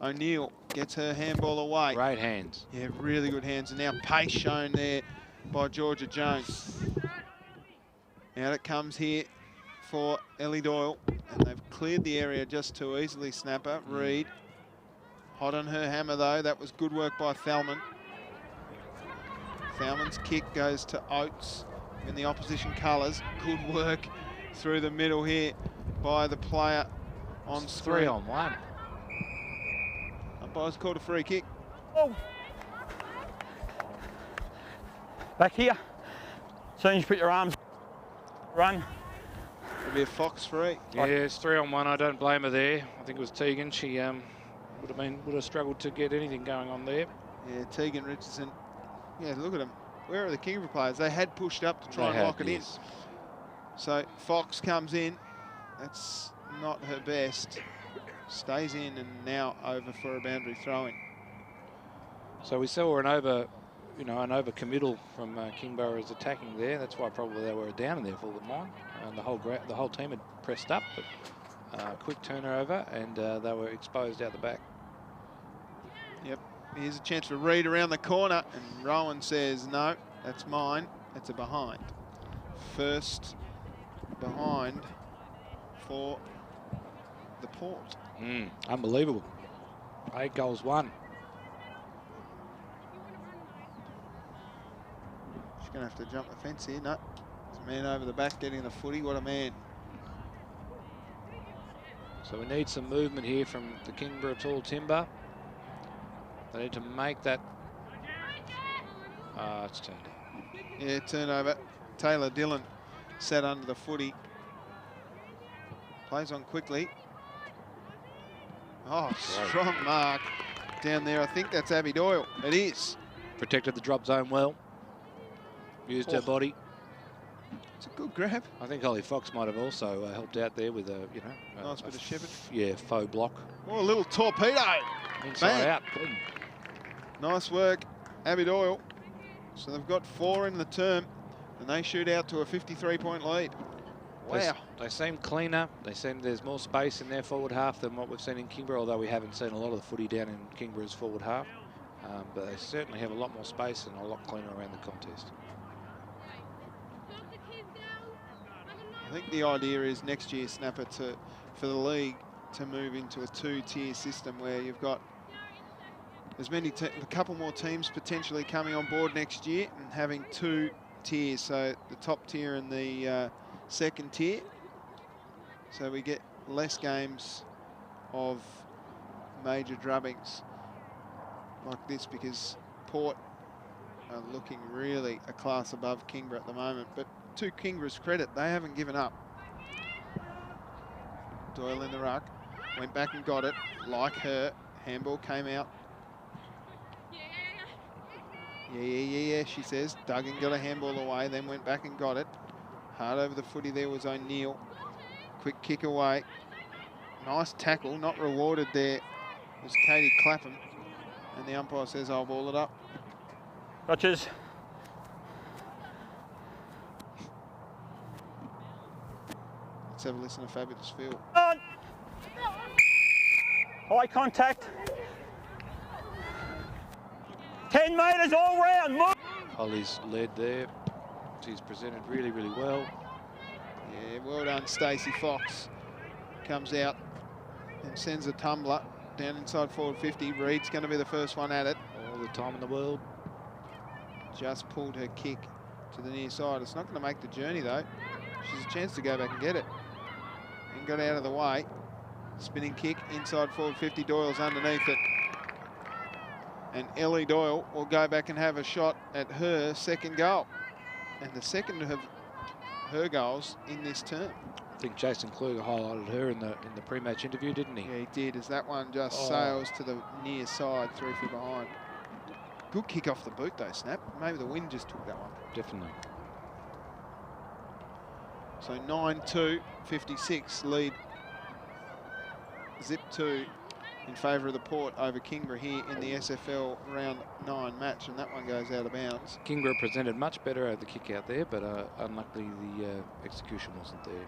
O'Neill gets her handball away. Great hands. Yeah, really good hands. And now pace shown there by Georgia Jones. Out it comes here for Ellie Doyle. And they've cleared the area just too easily, Snapper. Reed. Hot on her hammer, though. That was good work by Thalman. Thalman's kick goes to Oates. in the opposition colours. Good work through the middle here by the player on screen. 3 on 1. Umpire's called a free kick. Oh. Back here. As soon as you put your arms, run. It'll be a Fox free. Yeah, it's 3 on 1. I don't blame her there. I think it was Tegan. She would have struggled to get anything going on there. Yeah, Tegan Richardson. Yeah, look at them. Where are the Kingborough players? They had pushed up to try and lock it in. So Fox comes in. That's not her best. Stays in and now over for a boundary throw-in. So we saw an over committal from Kingborough as attacking there. That's why probably they were down in their forward line. And the whole team had pressed up, but quick turnover, and they were exposed out the back. Yep. Here's a chance for Reid around the corner, and Rowan says, no, that's mine. It's a behind. First behind for the Port. Unbelievable. 8 goals won. She's going to have to jump the fence here. No. There's a man over the back getting the footy. What a man. So we need some movement here from the Kingborough Tall Timber. They need to make that. It's turned out. Yeah, turnover. Taylor Dillon sat under the footy. Plays on quickly. Oh, strong mark down there. I think that's Abby Doyle. It is. Protected the drop zone well. Used her body. It's a good grab. I think Holly Fox might have also helped out there with a, nice bit of shepherd. Yeah, faux block. Oh, a little torpedo. Inside Bang. out. Boom. Nice work, Abby Doyle. So they've got 4 in the term, and they shoot out to a 53-point lead. Wow. They seem cleaner. They seem there's more space in their forward half than what we've seen in Kingborough, although we haven't seen a lot of the footy down in Kingborough's forward half. But they certainly have a lot more space and a lot cleaner around the contest. I think the idea is next year, Snapper, for the league to move into a 2-tier system where you've got as many a couple more teams potentially coming on board next year and having 2 tiers, so the top tier and the second tier. So we get less games of major drubbings like this because Port are looking really a class above Kingborough at the moment. But to Kingborough's credit, they haven't given up. Doyle in the ruck, went back and got it, like her. Handball came out. Yeah, she says. Duggan got a handball away, then went back and got it. Hard over the footy there was O'Neill. Quick kick away. Nice tackle, not rewarded there was Katie Clapham. And the umpire says, I'll ball it up. Gotchas. Let's have a listen to Fabulous Phil. On. High contact. 10 metres all round. Move. Holly's led there. She's presented really, really well. Yeah, well done, Stacey Fox. Comes out and sends a tumbler down inside forward 50. Reid's going to be the first one at it. All the time in the world. Just pulled her kick to the near side. It's not going to make the journey though. She's a chance to go back and get it. And got out of the way. Spinning kick inside forward 50. Doyle's underneath it. And Ellie Doyle will go back and have a shot at her second goal. And the second of her goals in this term. I think Jason Kluger highlighted her in the pre-match interview, didn't he? Yeah, he did, as that one just sails to the near side, 3 feet behind. Good kick off the boot though, Snap. Maybe the wind just took that one. Definitely. So 9-2, 56 lead. Zip 2 in favour of the Port over Kingborough here in the SFL round 9 match, and that one goes out of bounds. Kingborough presented much better over the kick out there, but unluckily the execution wasn't there.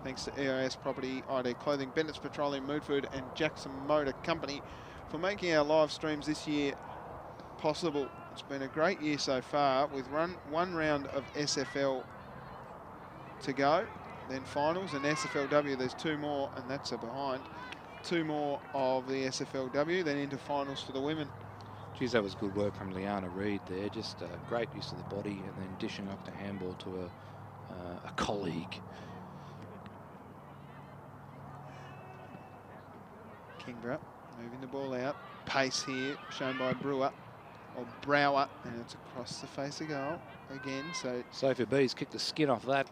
Thanks to EIS Property, ID Clothing, Bennett's Petroleum, Mood Food and Jackson Motor Company for making our live streams this year possible. It's been a great year so far with one round of SFL to go, then finals and SFLW. There's 2 more, and that's a behind. 2 more of the SFLW, then into finals for the women. Geez, that was good work from Liana Reid there. Just great use of the body and then dishing off the handball to a colleague. Kingborough moving the ball out. Pace here shown by Brewer or Brower, and it's across the face of goal again. So Sophie B's kicked the skin off that.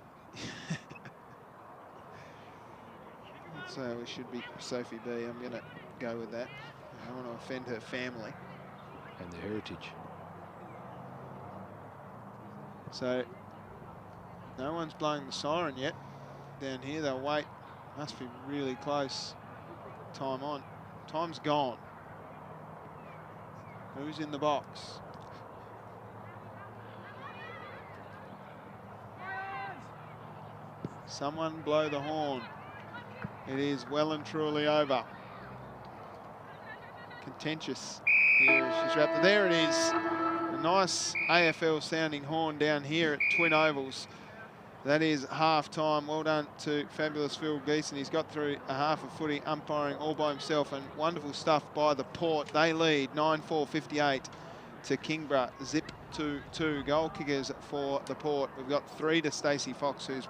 So it should be Sophie B. I'm going to go with that. I don't want to offend her family. And the heritage. So no one's blowing the siren yet. Down here, they'll wait. Must be really close. Time on. Time's gone. Who's in the box? Someone blow the horn. It is well and truly over. Contentious. Here she's wrapped. There it is. A nice AFL sounding horn down here at Twin Ovals. That is half time. Well done to fabulous Phil Geeson. He's got through a half of footy, umpiring all by himself, and wonderful stuff by the Port. They lead 9-4-58 to Kingborough. Zip to 2 goal kickers for the Port. We've got 3 to Stacey Fox, who's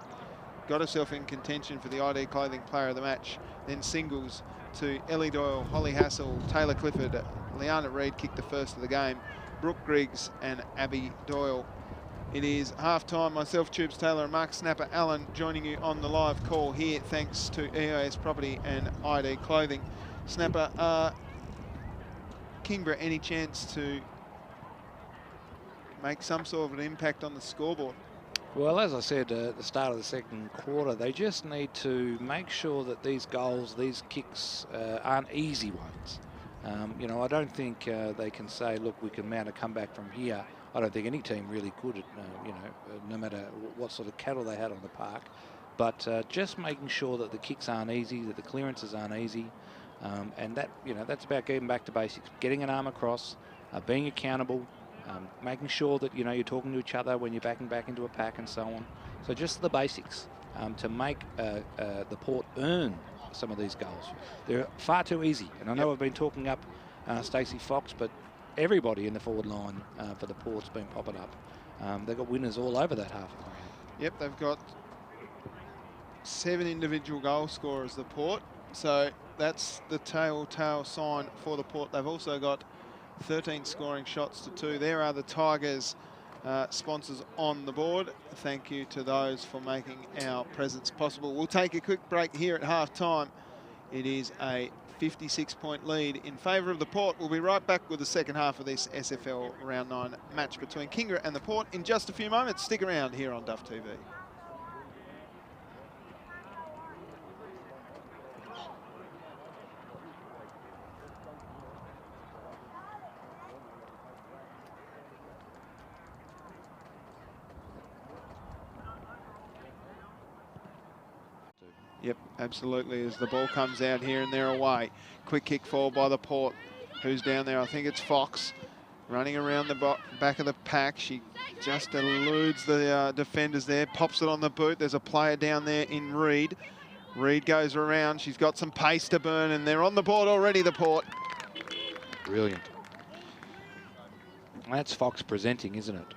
got herself in contention for the ID Clothing Player of the Match. Then singles to Ellie Doyle, Holly Hassel, Taylor Clifford, Liana Reid kicked the first of the game, Brooke Griggs and Abby Doyle. It is half-time. Myself, Tubes Taylor, and Mark Snapper Allen joining you on the live call here, thanks to EIS Property and ID Clothing. Snapper, Kingborough, any chance to make some sort of an impact on the scoreboard? Well, as I said at the start of the second quarter, they just need to make sure that these goals, these kicks aren't easy ones. You know, I don't think they can say, look, we can mount a comeback from here. I don't think any team really could, you know, no matter what sort of cattle they had on the park. But just making sure that the kicks aren't easy, that the clearances aren't easy. And that, you know, that's about getting back to basics, getting an arm across, being accountable, making sure that, you know, you're talking to each other when you're backing back into a pack and so on. So just the basics to make the Port earn some of these goals. They're far too easy. And I know I've been talking up Stacey Fox, but everybody in the forward line for the Port's been popping up. They've got winners all over that half of the ground. Yep, they've got 7 individual goal scorers, the Port. So that's the telltale sign for the Port. They've also got 13 scoring shots to 2. There are the Tigers sponsors on the board. Thank you to those for making our presence possible. We'll take a quick break here at half-time. It is a 56-point lead in favour of the Port. We'll be right back with the second half of this SFL Round 9 match between Kingborough and the Port in just a few moments. Stick around here on Duff TV. Yep, absolutely, as the ball comes out here and they're away. Quick kick forward by the Port. Who's down there? I think it's Fox. Running around the back of the pack. She just eludes the defenders there. Pops it on the boot. There's a player down there in Reid. Reid goes around. She's got some pace to burn and they're on the board already, the Port. Brilliant. That's Fox presenting, isn't it?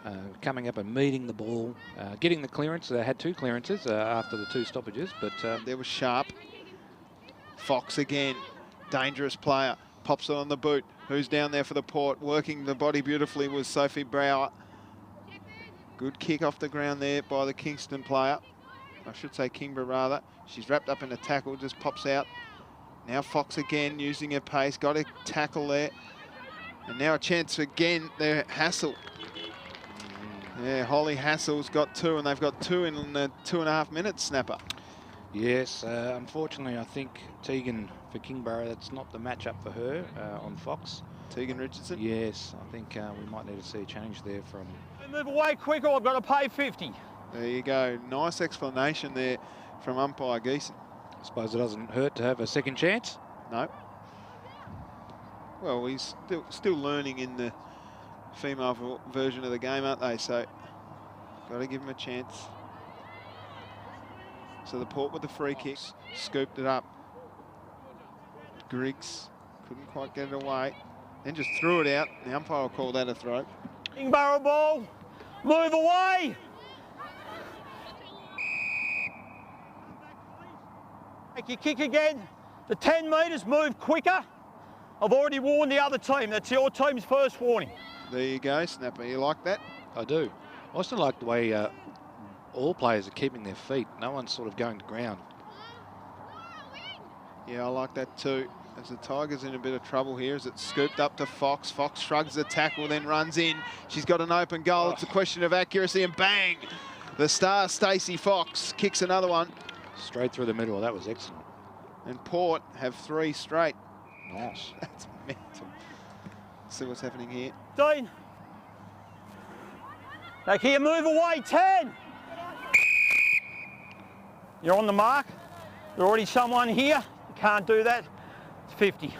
Coming up and meeting the ball, getting the clearance. They had 2 clearances after the 2 stoppages, but there was Sharp. Fox again, dangerous player. Pops it on the boot. Who's down there for the Port? Working the body beautifully was Sophie Brower. Good kick off the ground there by the Kingston player. I should say Kingborough rather. She's wrapped up in a tackle, just pops out. Now Fox again using her pace. Got a tackle there. And now a chance again there, Hassel. Yeah, Holly Hassel's got 2, and they've got 2 in 2.5 minutes, Snapper. yes, unfortunately, I think Tegan for Kingborough, that's not the matchup for her on Fox. Tegan Richardson? Yes, I think we might need to see a change there from... Move away quicker, I've got to pay 50. There you go. Nice explanation there from umpire Geeson. I suppose it doesn't hurt to have a second chance. No. Well, he's still learning in the female version of the game, aren't they? So, got to give him a chance. So the Port with the free kicks, scooped it up. Griggs couldn't quite get it away. Then just threw it out. The umpire will call that a throw. Kingborough ball, move away. Make your kick again. The 10 metres, move quicker. I've already warned the other team. That's your team's first warning. There you go, Snapper. You like that? I do. I also like the way all players are keeping their feet. No one's sort of going to ground. Yeah, I like that too. As the Tigers in a bit of trouble here, as it's scooped up to Fox. Fox shrugs the tackle, then runs in. She's got an open goal. It's a question of accuracy, and bang! The star, Stacey Fox, kicks another one. Straight through the middle. That was excellent. And Port have 3 straight. Nice. That's mental. See what's happening here. Dean. Back here, move away, 10. You're on the mark. There's already someone here. You can't do that. It's 50.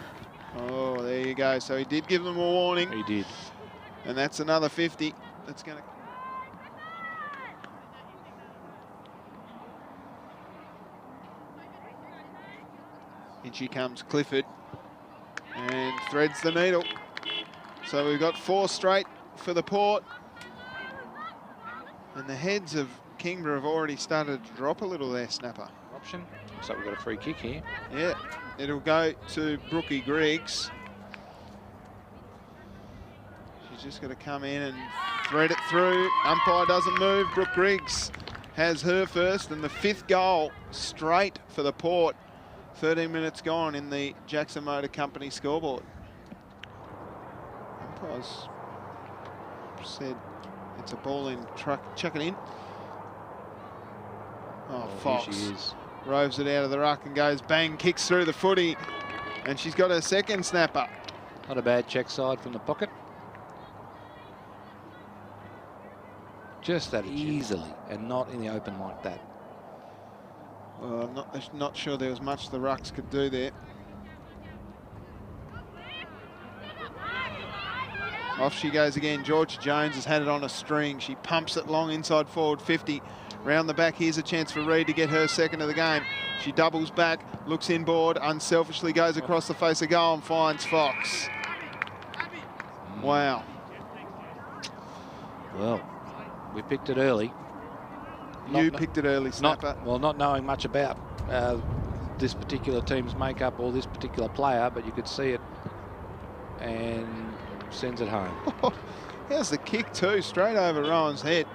Oh, there you go. So he did give them a warning. He did. And that's another 50. That's going to... In she comes, Clifford. And threads the needle. So we've got 4 straight for the Port. And the heads of Kingborough have already started to drop a little there, Snapper. Option. Looks like we've got a free kick here. Yeah, it'll go to Brookie Griggs. She's just got to come in and thread it through. Umpire doesn't move. Brooke Griggs has her first, and the 5th goal straight for the Port. 13 minutes gone in the Jackson Motor Company scoreboard. Umpire's said it's a ball in, chuck it in. Oh, Fox here she is. roves it out of the ruck and goes bang, kicks through the footy, and she's got her 2nd snapper. Not a bad check side from the pocket. Just that easily and not in the open like that. Well, I'm not sure there was much the rucks could do there. Off she goes again. Georgia Jones has had it on a string. She pumps it long inside forward 50. Round the back, here's a chance for Reid to get her 2nd of the game. She doubles back, looks inboard, unselfishly goes across the face of goal and finds Fox. Wow. Well, we picked it early. You picked it early, Snapper. Not knowing much about this particular team's makeup or this particular player, but you could see it and sends it home. Here's the kick too, straight over Rowan's head.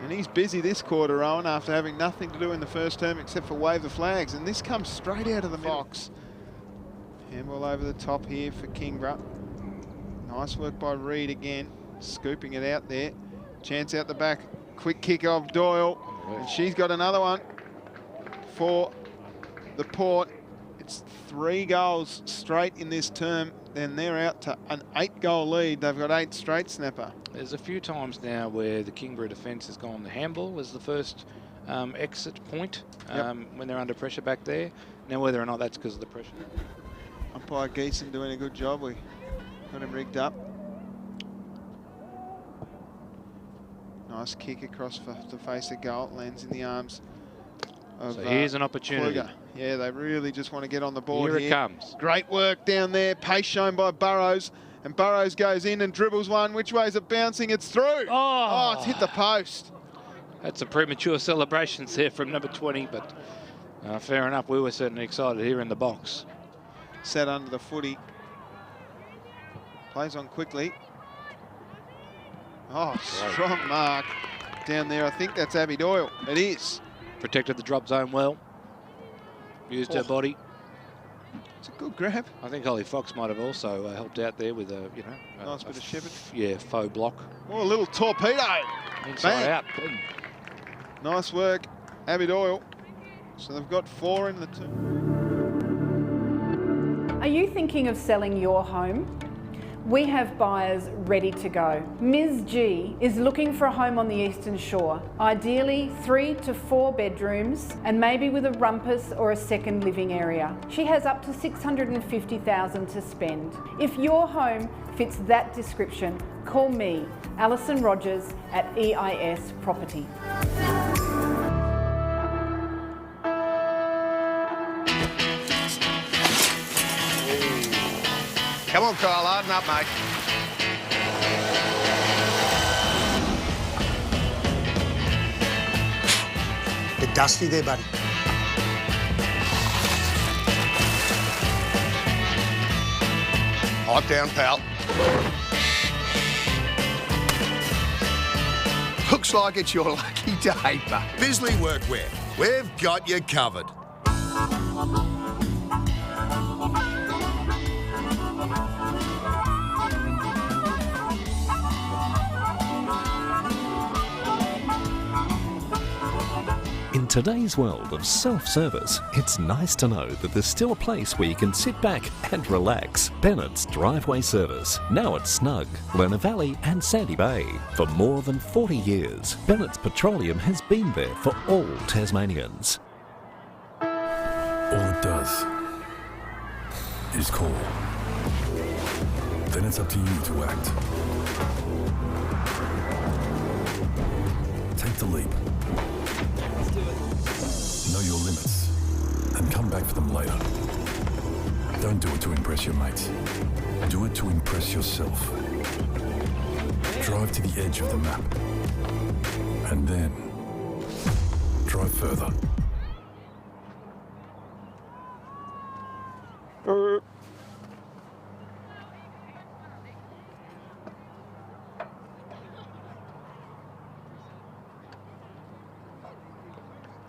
And he's busy this quarter, Rowan, after having nothing to do in the first term except for wave the flags. And this comes straight out of the Fox. Handball over the top here for Kingborough. Nice work by Reid again, scooping it out there. Chance out the back. Quick kick of Doyle, and she's got another one for the Port. It's 3 goals straight in this term. Then they're out to an 8-goal lead. They've got 8 straight, Snapper. There's a few times now where the Kingborough defence has gone the handball as the first exit point when they're under pressure back there. Now, whether or not that's because of the pressure. Umpire Geeson doing a good job. We got him rigged up. Nice kick across for the face of goal. Lands in the arms of So here's an opportunity. Kluger. Yeah, they really just want to get on the board Here here. it comes. Great work down there. Pace shown by Burrows. And Burrows goes in and dribbles one. Which way is it bouncing? It's through. Oh, it's hit the post. That's a premature celebrations there from number 20, but fair enough. We were certainly excited here in the box. Sat under the footy. Plays on quickly. Oh, strong mark down there. I think that's Abby Doyle. It is. Protected the drop zone well. Used her body. It's a good grab. I think Holly Fox might have also helped out there with a, nice bit of shepherd. Yeah, faux block. Oh, a little torpedo. Inside out. Boom. Nice work, Abby Doyle. So they've got 4 in the team. Are you thinking of selling your home? We have buyers ready to go. Ms. G is looking for a home on the Eastern Shore, ideally 3 to 4 bedrooms and maybe with a rumpus or a second living area. She has up to $650,000 to spend. If your home fits that description, call me, Alison Rogers at EIS Property. Come on, Kyle, harden up, mate. Bit dusty there, buddy. Pipe down, pal. Looks like it's your lucky day, but Bisley Workwear, we've got you covered. In today's world of self-service, it's nice to know that there's still a place where you can sit back and relax. Bennett's Driveway Service, now at Snug, Lerner Valley and Sandy Bay. For more than 40 years, Bennett's Petroleum has been there for all Tasmanians. All it does is call. Then it's up to you to act. Take the leap. Know your limits and come back for them later. Don't do it to impress your mates. Do it to impress yourself. Drive to the edge of the map and then drive further.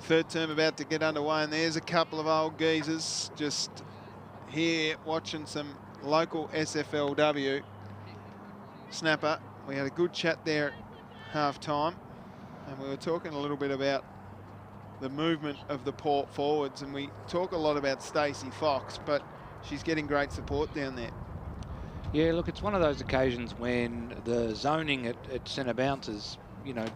Third term about to get underway, and there's a couple of old geezers just here watching some local SFLW snapper. We had a good chat there at half-time, and we were talking a little bit about the movement of the port forwards, and we talk a lot about Stacey Fox, but she's getting great support down there. Yeah, look, it's one of those occasions when the zoning at centre bounces, you know,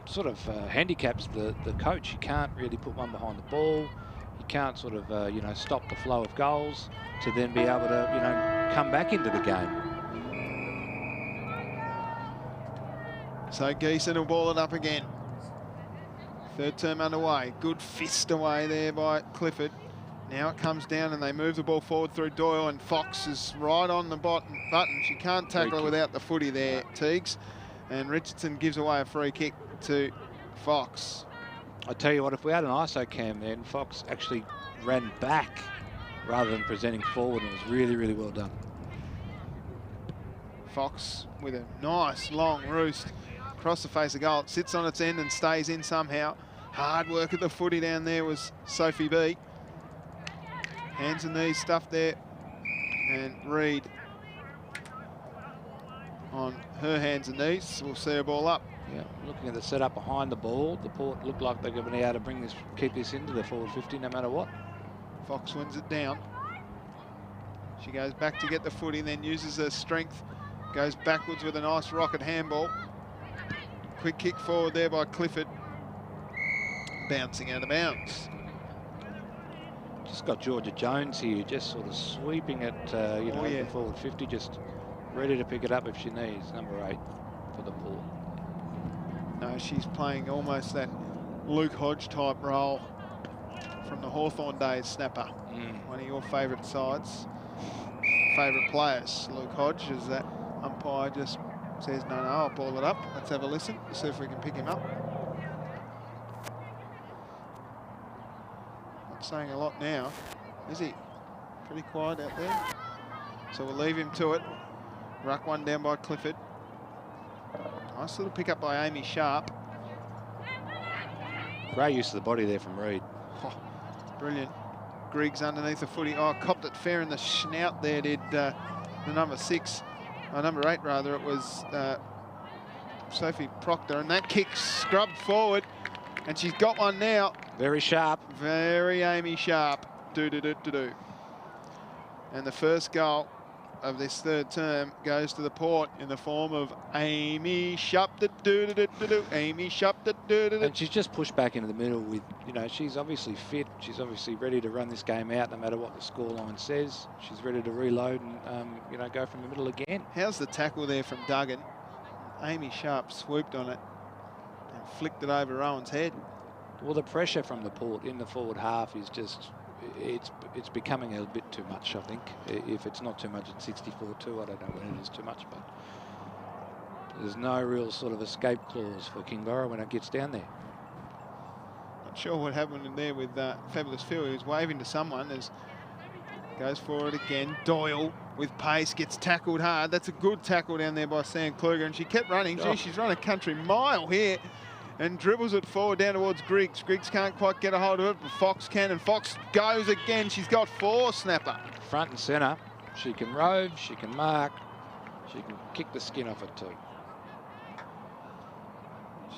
sort of handicaps the coach. You can't really put one behind the ball. You can't sort of, you know, stop the flow of goals to then be able to, you know, come back into the game. So Geeson will ball it up again. Third term underway. Good fist away there by Clifford. Now it comes down and they move the ball forward through Doyle, and Fox is right on the button. She can't tackle her without the footy there, Teagues. And Richardson gives away a free kick to Fox. I tell you what, if we had an ISO cam then, Fox actually ran back rather than presenting forward, and it was really, really well done. Fox with a nice long roost across the face of goal. It sits on its end and stays in somehow. Hard work at the footy down there was Sophie B. Hands and knees stuff there. And Reed on her hands and knees. We'll see her ball up. Yeah, looking at the setup behind the ball, the Port looked like they're going to be able to bring this, keep this into the forward 50 no matter what. Fox wins it down. She goes back to get the footy, then uses her strength, goes backwards with a nice rocket handball. Quick kick forward there by Clifford. Bouncing out of bounds. Just got Georgia Jones here, just sort of sweeping it, you know, the forward 50, just ready to pick it up if she needs. Number 8 for the Port. No, she's playing almost that Luke Hodge type role from the Hawthorn days snapper. One of your favourite sides, favourite players. Luke Hodge, as that umpire just says, no, I'll ball it up. Let's have a listen, see if we can pick him up. Not saying a lot now, is he? Pretty quiet out there. So we'll leave him to it. Ruck one down by Clifford. Nice little pick up by Amy Sharp. Great use of the body there from Reed. Oh, brilliant. Griggs underneath the footy. Oh, copped it fair in the snout there, did the number 6. Number 8 rather, it was Sophie Proctor. And that kick scrubbed forward. And she's got one now. Very sharp. Very Amy Sharp. Do-do-do-do-do. And the first goal of this third term goes to the Port in the form of Amy Sharp. Amy Sharp. And she's just pushed back into the middle with, you know, she's obviously fit. She's obviously ready to run this game out no matter what the scoreline says. She's ready to reload and, you know, go from the middle again. How's the tackle there from Duggan? Amy Sharp swooped on it and flicked it over Rowan's head. Well, the pressure from the Port in the forward half is just it's becoming a bit too much, I think. If it's not too much at 64-2, I don't know when it is too much, but there's no real sort of escape clause for Kingborough when it gets down there. Not sure what happened in there with Fabulous Phil. He was waving to someone as goes for it again. Doyle with pace gets tackled hard. That's a good tackle down there by Sam Kluger, and she kept running. Gee, she's run a country mile here and dribbles it forward down towards Griggs. Griggs can't quite get a hold of it, but Fox can, and Fox goes again. She's got 4, Snapper. Front and centre. She can rove, she can mark, she can kick the skin off it too.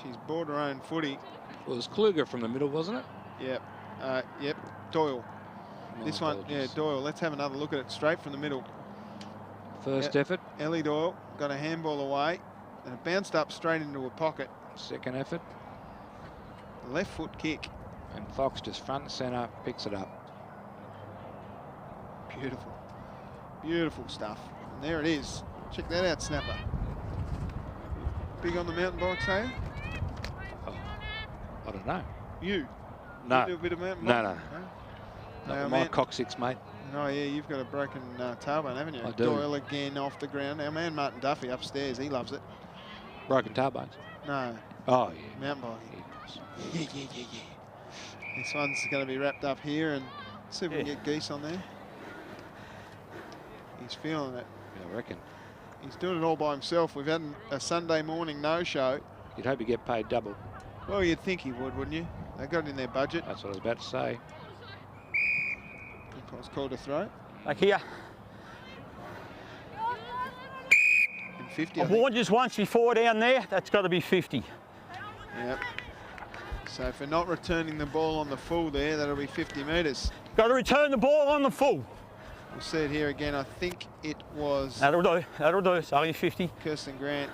She's bought her own footy. Well, it was Kluger from the middle, wasn't it? Yep. Yep. Doyle. My This one, apologies. yeah, Doyle. Let's have another look at it straight from the middle. First effort. Ellie Doyle got a handball away, and it bounced up straight into a pocket. Second effort. Left foot kick. And Fox just front and centre, picks it up. Beautiful. Beautiful stuff. And there it is. Check that out, Snapper. Big on the mountain bikes, eh? Oh, I don't know. You? No. You do a bit of mountain No, bike? no. No, Not my man. coccyx, mate. Oh, yeah, you've got a broken tailbone, haven't you? I do. Doyle again off the ground. Our man Martin Duffy upstairs, he loves it. Broken tailbones. No, Oh, yeah. mountain biking. Yeah. This one's going to be wrapped up here, and see if we can get Geese on there. He's feeling it. Yeah, I reckon. He's doing it all by himself. We've had a Sunday morning no-show. You'd hope you get paid double. Well, you'd think he would, wouldn't you? They got it in their budget. That's what I was about to say. It was called a throw. Like here. And 50, I've warned you once before down there, that's got to be 50. Yep. So for not returning the ball on the full there, that'll be 50 metres. Got to return the ball on the full. We'll see it here again. I think it was That'll do, it's only 50. Kirsten Grant.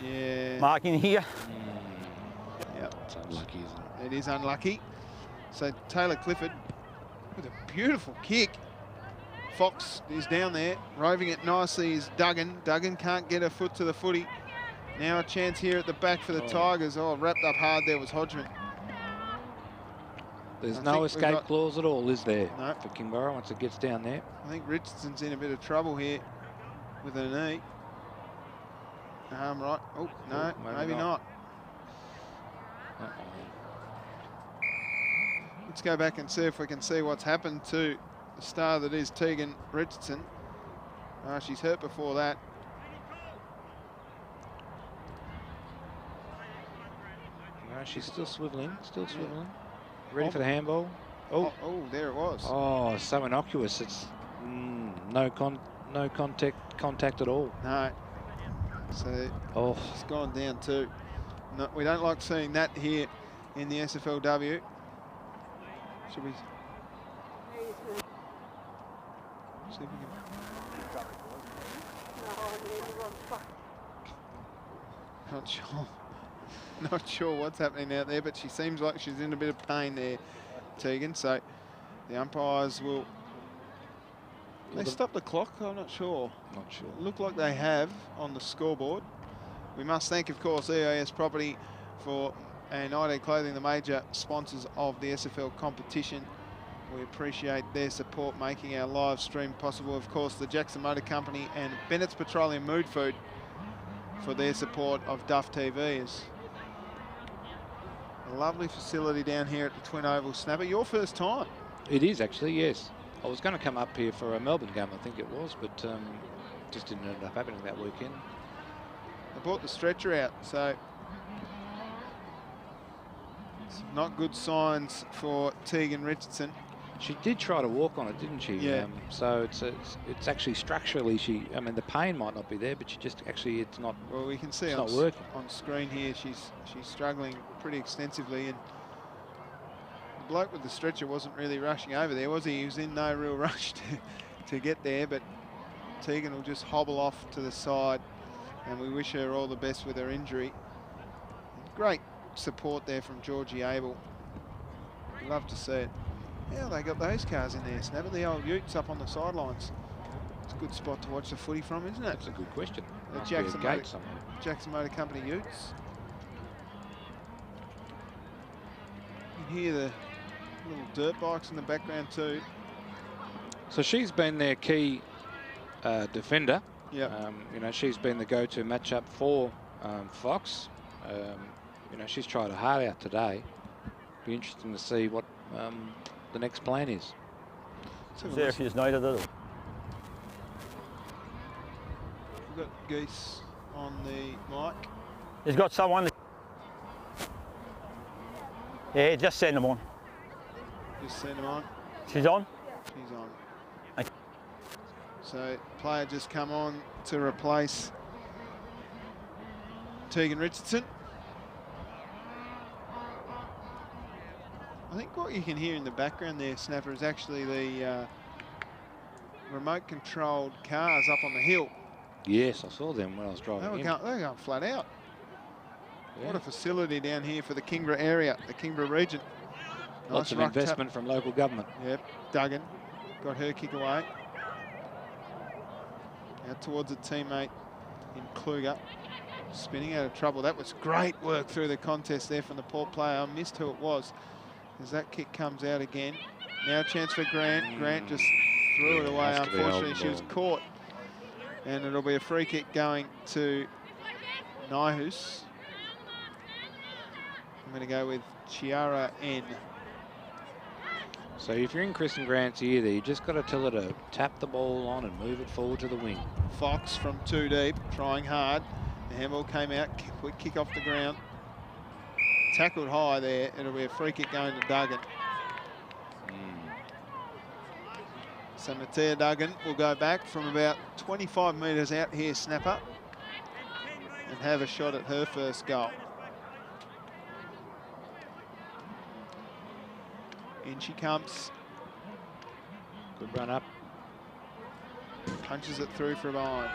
Yeah. Marking here. Yep. It's unlucky, isn't it? It is unlucky. So Taylor Clifford with a beautiful kick. Fox is down there. Roving it nicely is Duggan. Duggan can't get her foot to the footy. Now a chance here at the back for the Tigers. Oh, wrapped up hard there was Hodgman. There's I no think we've escape got- clause at all, is there, No. for Kingborough once it gets down there? I think Richardson's in a bit of trouble here with her knee. Right. Oh, no, maybe not. Let's go back and see if we can see what's happened to the star that is Tegan Richardson. She's hurt before that. No, she's still swiveling, Ready for the handball. Oh, There it was. oh, so innocuous. It's no contact at all. No. So it's gone down too. No, we don't like seeing that here in the SFLW. Should we see if we can... Not sure what's happening out there, but she seems like she's in a bit of pain there, Tegan. So the umpires will... They stop the clock? I'm not sure. Not sure. Look like they have on the scoreboard. We must thank, of course, EIS Property and ID Clothing, the major sponsors of the SFL competition. We appreciate their support making our live stream possible. Of course, the Jackson Motor Company and Bennett's Petroleum Mood Food for their support of Duff TV. It's a lovely facility down here at the Twin Oval. Snapper, your first time? It is actually, yes. I was going to come up here for a Melbourne game, I think it was, but just didn't end up happening that weekend. They brought the stretcher out, so it's not good signs for Tegan Richardson. She did try to walk on it, didn't she? Yeah. So it's actually structurally, I mean, the pain might not be there, but she just actually, it's not. Well, we can see it's on, not working. on screen here, she's struggling pretty extensively, and the bloke with the stretcher wasn't really rushing over there, was he? He was in no real rush to get there, but Tegan will just hobble off to the side, and we wish her all the best with her injury. Great support there from Georgie Abel. Love to see it. Yeah, they got those cars in there, Snapper. The old utes up on the sidelines. It's a good spot to watch the footy from, isn't it? That's a good question. The Must be a Jackson gate Motor, somewhere. Jackson Motor Company utes. You can hear the little dirt bikes in the background too. So she's been their key defender. Yeah. You know, she's been the go-to matchup for Fox. You know, she's tried her heart out today. Be interesting to see what the next plan is. See if she's needed it. We've got Geese on the mic. He's got someone. Yeah, just send them on. Just send them on. She's on? She's on. Okay. So player just come on to replace Tegan Richardson. I think what you can hear in the background there, Snapper, is actually the remote controlled cars up on the hill. Yes, I saw them when I was driving They were in. going flat out. Yeah. What a facility down here for the Kingborough area, the Kingborough region. Lots of investment from local government. Yep, Duggan got her kick away. Out towards a teammate in Kluger. Spinning out of trouble. That was great work through the contest there from the Port player. I missed who it was as that kick comes out again. Now a chance for Grant. Grant just threw it away. Unfortunately, she was caught. And it'll be a free kick going to Nyhus. I'm going to go with Chiara N. So if you're in Kristen Grant's ear there, you just got to tell her to tap the ball on and move it forward to the wing. Fox from too deep, trying hard. The handball came out, quick kick off the ground. Tackled high there. It'll be a free kick going to Duggan. So Matea Duggan will go back from about 25 metres out here, Snapper, and have a shot at her first goal. In she comes. Good run up. Punches it through from behind.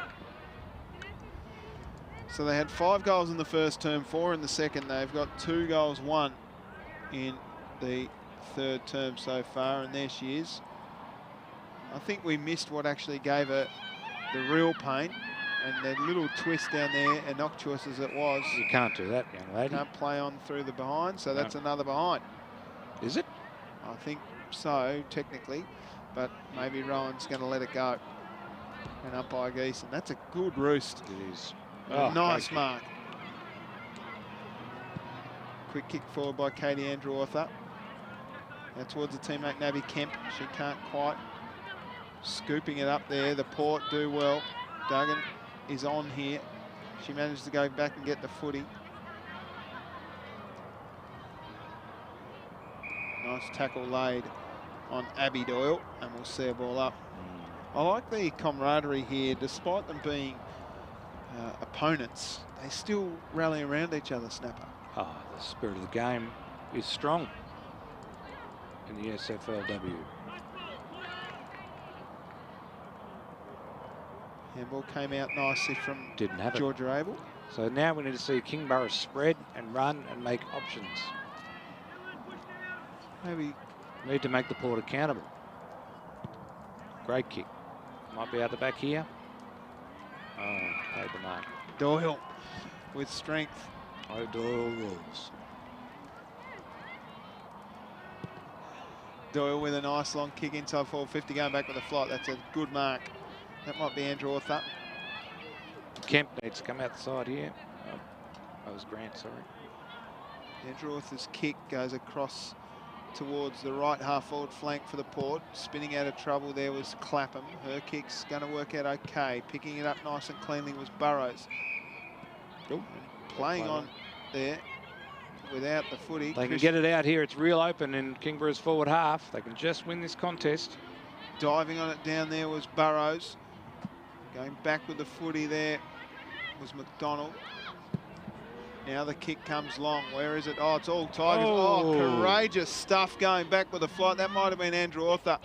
So they had 5 goals in the first term, 4 in the second. They've got 2 goals, 1 in the third term so far, and there she is. I think we missed what actually gave her the real pain, and the little twist down there, innocuous as it was. You can't do that, young lady. Can't play on through the behind, so that's another behind. Is it? I think so, technically, but maybe Rowan's going to let it go. And up by Geese, and that's a good roost. It is. Nice mark. Quick kick forward by Katie Andrew Arthur. Now towards the teammate Navi Kemp. She can't quite. Scooping it up there. The Port do well. Duggan is on here. She managed to go back and get the footy. Nice tackle laid on Abby Doyle, and we'll see a ball up. I like the camaraderie here, despite them being opponents. They still rally around each other, Snapper. Oh, the spirit of the game is strong in the SFLW. Handball came out nicely from Georgia Abel. So now we need to see Kingborough spread and run and make options. Maybe need to make the Port accountable. Great kick. Might be out the back here. Oh, played the mark. Doyle with strength. Oh, Doyle rules. Doyle with a nice long kick inside forward 50, going back with a flight. That's a good mark. That might be Andrew Arthur. Kemp needs to come out the side here. Oh, that was Grant, sorry. Andrew Arthur's kick goes across towards the right half forward flank for the Port. Spinning out of trouble there was Clapham. Her kick's going to work out okay. Picking it up nice and cleanly was Burrows. Playing on there without the footy. They can get it out here. It's real open in Kingborough's forward half. They can just win this contest. Diving on it down there was Burrows. Going back with the footy there was McDonald. Now the kick comes long. Where is it? Oh, it's all Tigers. Oh, courageous stuff going back with a flight. That might have been Andrew Arthur.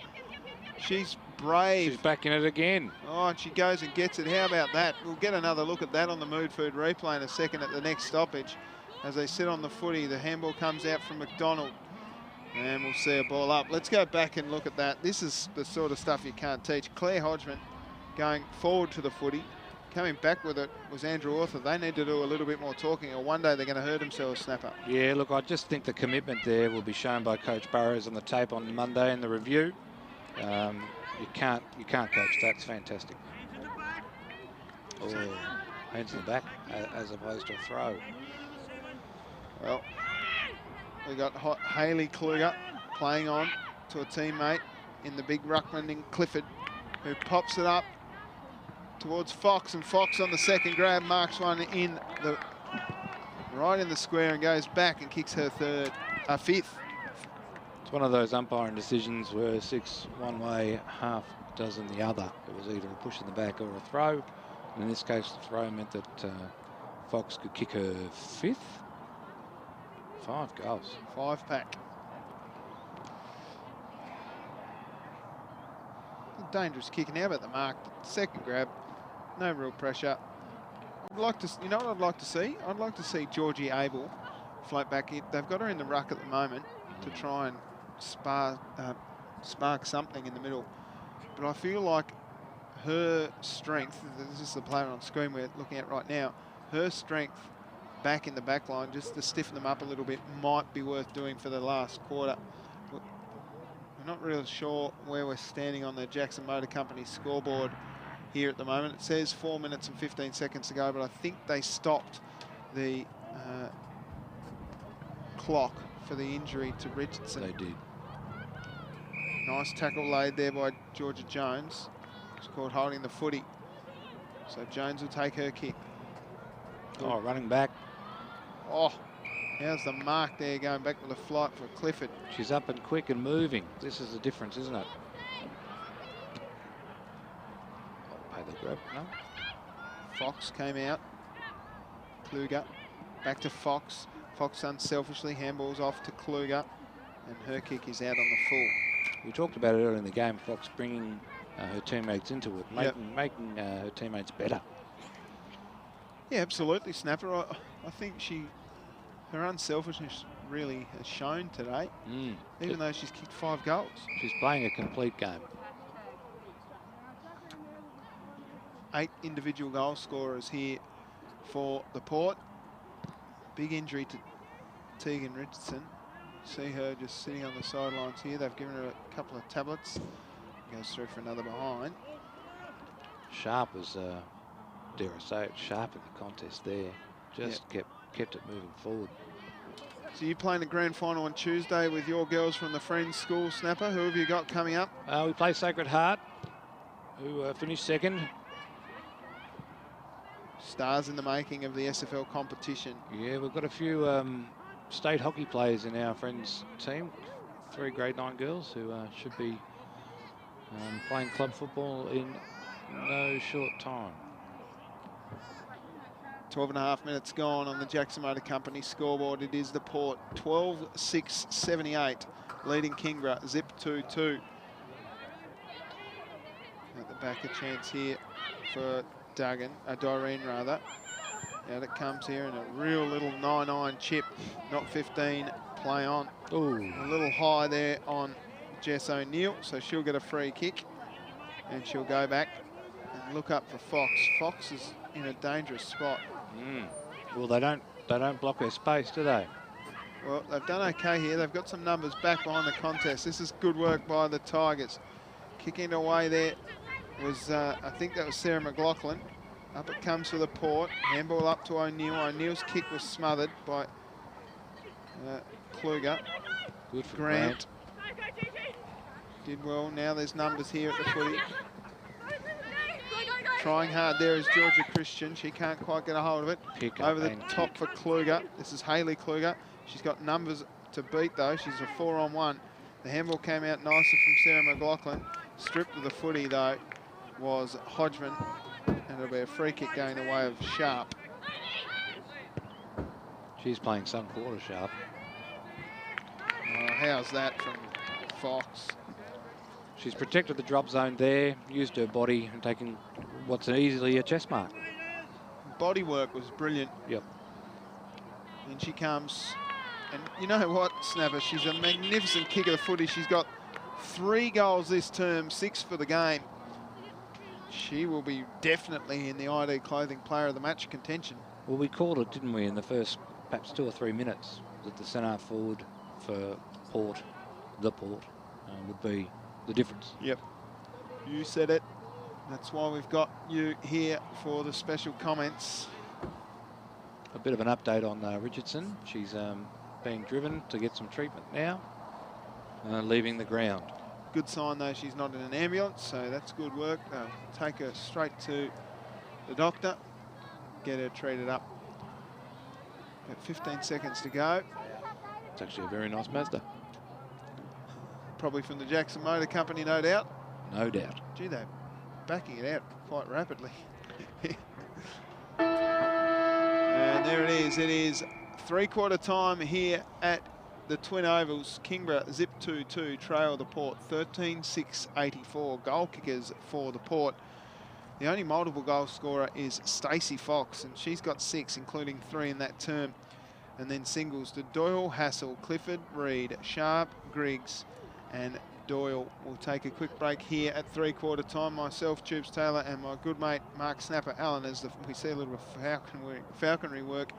She's brave. She's back in it again. Oh, and she goes and gets it. How about that? We'll get another look at that on the Mood Food replay in a second at the next stoppage. As they sit on the footy, the handball comes out from McDonald. And we'll see a ball up. Let's go back and look at that. This is the sort of stuff you can't teach. Claire Hodgman going forward to the footy. Coming back with it was Andrew Arthur. They need to do a little bit more talking, or one day they're going to hurt themselves, Snapper. Yeah, look, I just think the commitment there will be shown by Coach Burrows on the tape on Monday in the review. You can't coach that. It's fantastic. Oh, hands in the back as opposed to a throw. Well, we got Hayley Kluger playing on to a teammate in the big ruckman in Clifford, who pops it up towards Fox, and Fox on the second grab marks one in the right in the square and goes back and kicks her fifth. It's one of those umpiring decisions where 6 one way, half dozen the other. It was either a push in the back or a throw. And in this case, the throw meant that Fox could kick her fifth. 5 goals. 5-pack. Dangerous kick now at the mark. Second grab, no real pressure. I'd like to, you know what I'd like to see? I'd like to see Georgie Abel float back in. They've got her in the ruck at the moment to try and spark something in the middle. But I feel like her strength, this is the player on screen we're looking at right now, her strength back in the back line, just to stiffen them up a little bit, might be worth doing for the last quarter. We're not really sure where we're standing on the Jackson Motor Company scoreboard here at the moment. It says 4 minutes and 15 seconds to go, but I think they stopped the clock for the injury to Richardson. They did. Nice tackle laid there by Georgia Jones. It's called holding the footy. So Jones will take her kick. Oh, running back. Oh, how's the mark there going back with a flight for Clifford? She's up and quick and moving. This is the difference, isn't it? I'll pay the grab, no? Fox came out. Kluger back to Fox. Fox unselfishly handballs off to Kluger, and her kick is out on the full. We talked about it earlier in the game, Fox bringing her teammates into it, making her teammates better. Yeah, absolutely, Snapper. I think her unselfishness really has shown today, even though she's kicked 5 goals. She's playing a complete game. 8 individual goal scorers here for the Port. Big injury to Tegan Richardson. See her just sitting on the sidelines here. They've given her a couple of tablets. Goes through for another behind. Sharp was, dare I say it, sharp in the contest there. Just kept it moving forward. So you're playing the grand final on Tuesday with your girls from the Friends School, Snapper. Who have you got coming up? We play Sacred Heart, who finished second. Stars in the making of the SFL competition. Yeah, we've got a few state hockey players in our Friends team. 3 grade 9 girls who should be playing club football in no short time. 12.5 minutes gone on the Jackson Motor Company scoreboard. It is the Port 12-6-78, leading Kingborough zip 2-2. At the back, a chance here for Doreen rather. Out it comes here in a real little 9-9 chip, not 15, play on. Ooh. A little high there on Jess O'Neill, so she'll get a free kick and she'll go back and look up for Fox. Fox is in a dangerous spot. Well, they don't block her space, do they? Well, they've done okay here. They've got some numbers back behind the contest. This is good work by the Tigers. Kicking away there was, I think that was Sarah McLaughlin. Up it comes for the Port. Handball up to O'Neill. O'Neill's kick was smothered by Kluger. Good for Grant. Did well. Now there's numbers here at the footy. Trying hard there is Georgia Christian. She can't quite get a hold of it. Over the top for Kluger. This is Hayley Kluger. She's got numbers to beat though. She's a 4-on-1. The handball came out nicer from Sarah McLaughlin. Stripped of the footy though was Hodgman. And it'll be a free kick going the way of Sharp. She's playing some quarter, Sharp. Oh, how's that from Fox? She's protected the drop zone there, used her body and taken what's easily a chest mark. Body work was brilliant. Yep. And she comes, and you know what, Snapper? She's a magnificent kick of the footy. She's got 3 goals this term, 6 for the game. She will be definitely in the ID Clothing Player of the Match contention. Well, we called it, didn't we, in the first perhaps 2 or 3 minutes, that the centre forward for Port, would be the difference. Yep. You said it. That's why we've got you here for the special comments. A bit of an update on Richardson. She's being driven to get some treatment now, leaving the ground. Good sign though, she's not in an ambulance, so that's good work. Take her straight to the doctor, get her treated up. Got 15 seconds to go. It's actually a very nice Mazda. Probably from the Jackson Motor Company, no doubt. No doubt. Gee, they're backing it out quite rapidly. And there it is. It is three-quarter time here at the Twin Ovals. Kingborough zip 2-2, trail the Port 13-6-84. Goal kickers for the Port. The only multiple goal scorer is Stacey Fox, and she's got 6, including 3 in that term. And then singles to Doyle, Hassel, Clifford, Reed, Sharp, Griggs, and Doyle. We'll take a quick break here at three-quarter time. Myself, Tubes Taylor, and my good mate Mark Snapper Allen, as we see a little bit of falconry work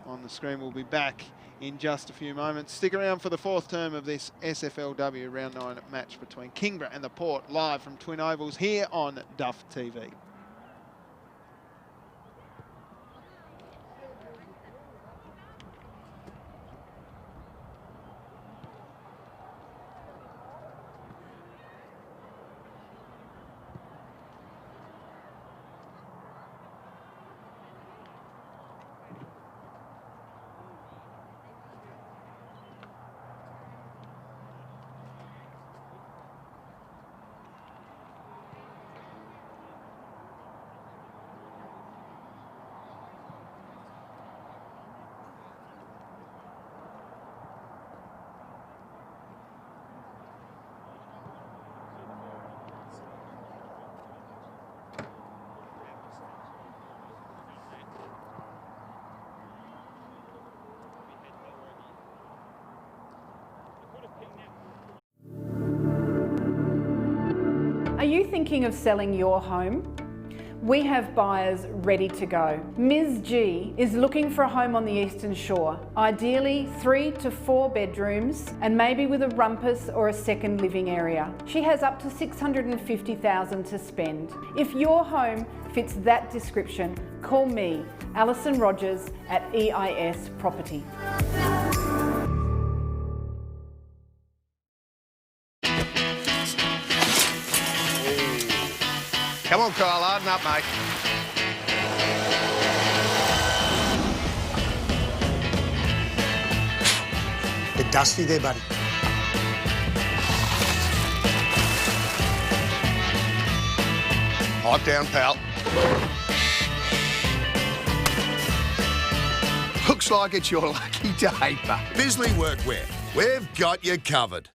on the screen. We'll be back in just a few moments. Stick around for the fourth term of this SFLW Round 9 match between Kingborough and the Port, live from Twin Ovals here on Duff TV. Are you thinking of selling your home? We have buyers ready to go. Ms. G is looking for a home on the Eastern Shore, ideally 3 to 4 bedrooms and maybe with a rumpus or a second living area. She has up to $650,000 to spend. If your home fits that description, call me, Alison Rogers at EIS Property. Come on, Kyle, harden up, mate. Bit dusty there, buddy. Hot down, pal. Looks like it's your lucky day, but Bisley Workwear, we've got you covered.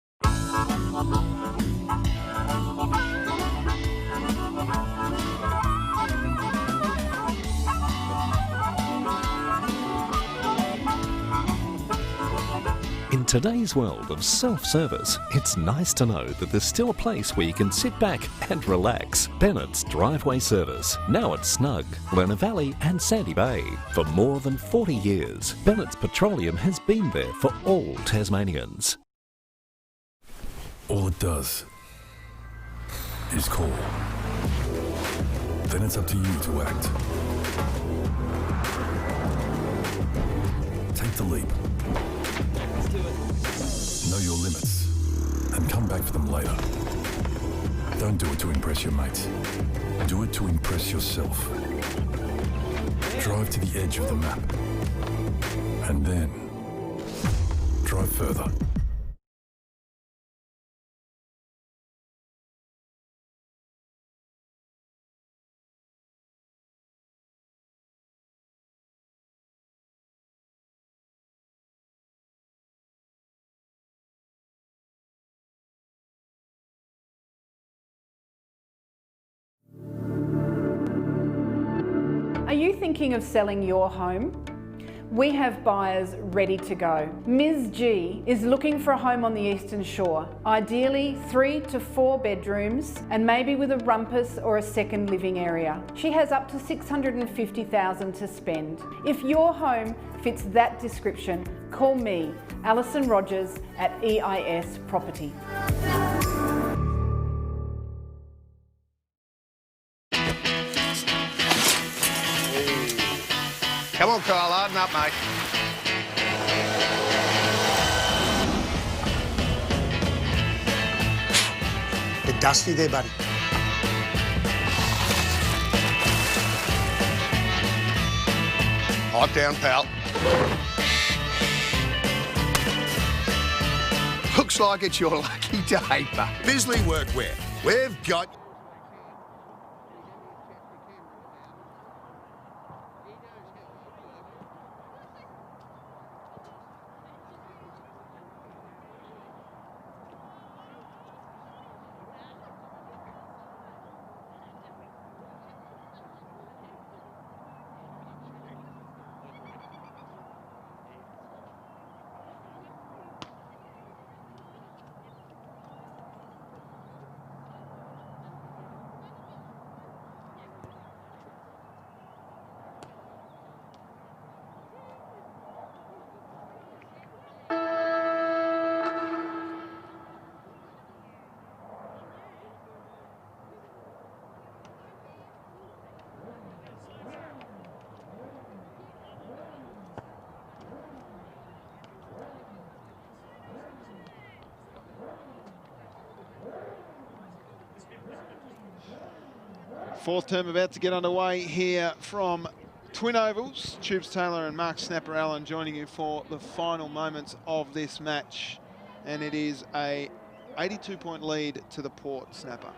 In today's world of self-service, it's nice to know that there's still a place where you can sit back and relax. Bennett's Driveway Service, now at Snug, Lerner Valley and Sandy Bay. For more than 40 years, Bennett's Petroleum has been there for all Tasmanians. All it does is call. Then it's up to you to act. Take the leap. Know your limits and come back for them later. Don't do it to impress your mates. Do it to impress yourself. Drive to the edge of the map and then drive further. Are you thinking of selling your home? We have buyers ready to go. Ms. G is looking for a home on the Eastern Shore, ideally 3 to 4 bedrooms and maybe with a rumpus or a second living area. She has up to $650,000 to spend. If your home fits that description, call me, Alison Rogers at EIS Property. Come on, Kyle, harden up, mate. Bit dusty there, buddy. Hot down, pal. Looks like it's your lucky day, but Bisley Workwear. We've got... Fourth term about to get underway here from Twin Ovals. Tubes Taylor and Mark Snapper Allen joining you for the final moments of this match. And it is a 82-point lead to the Port, Snapper.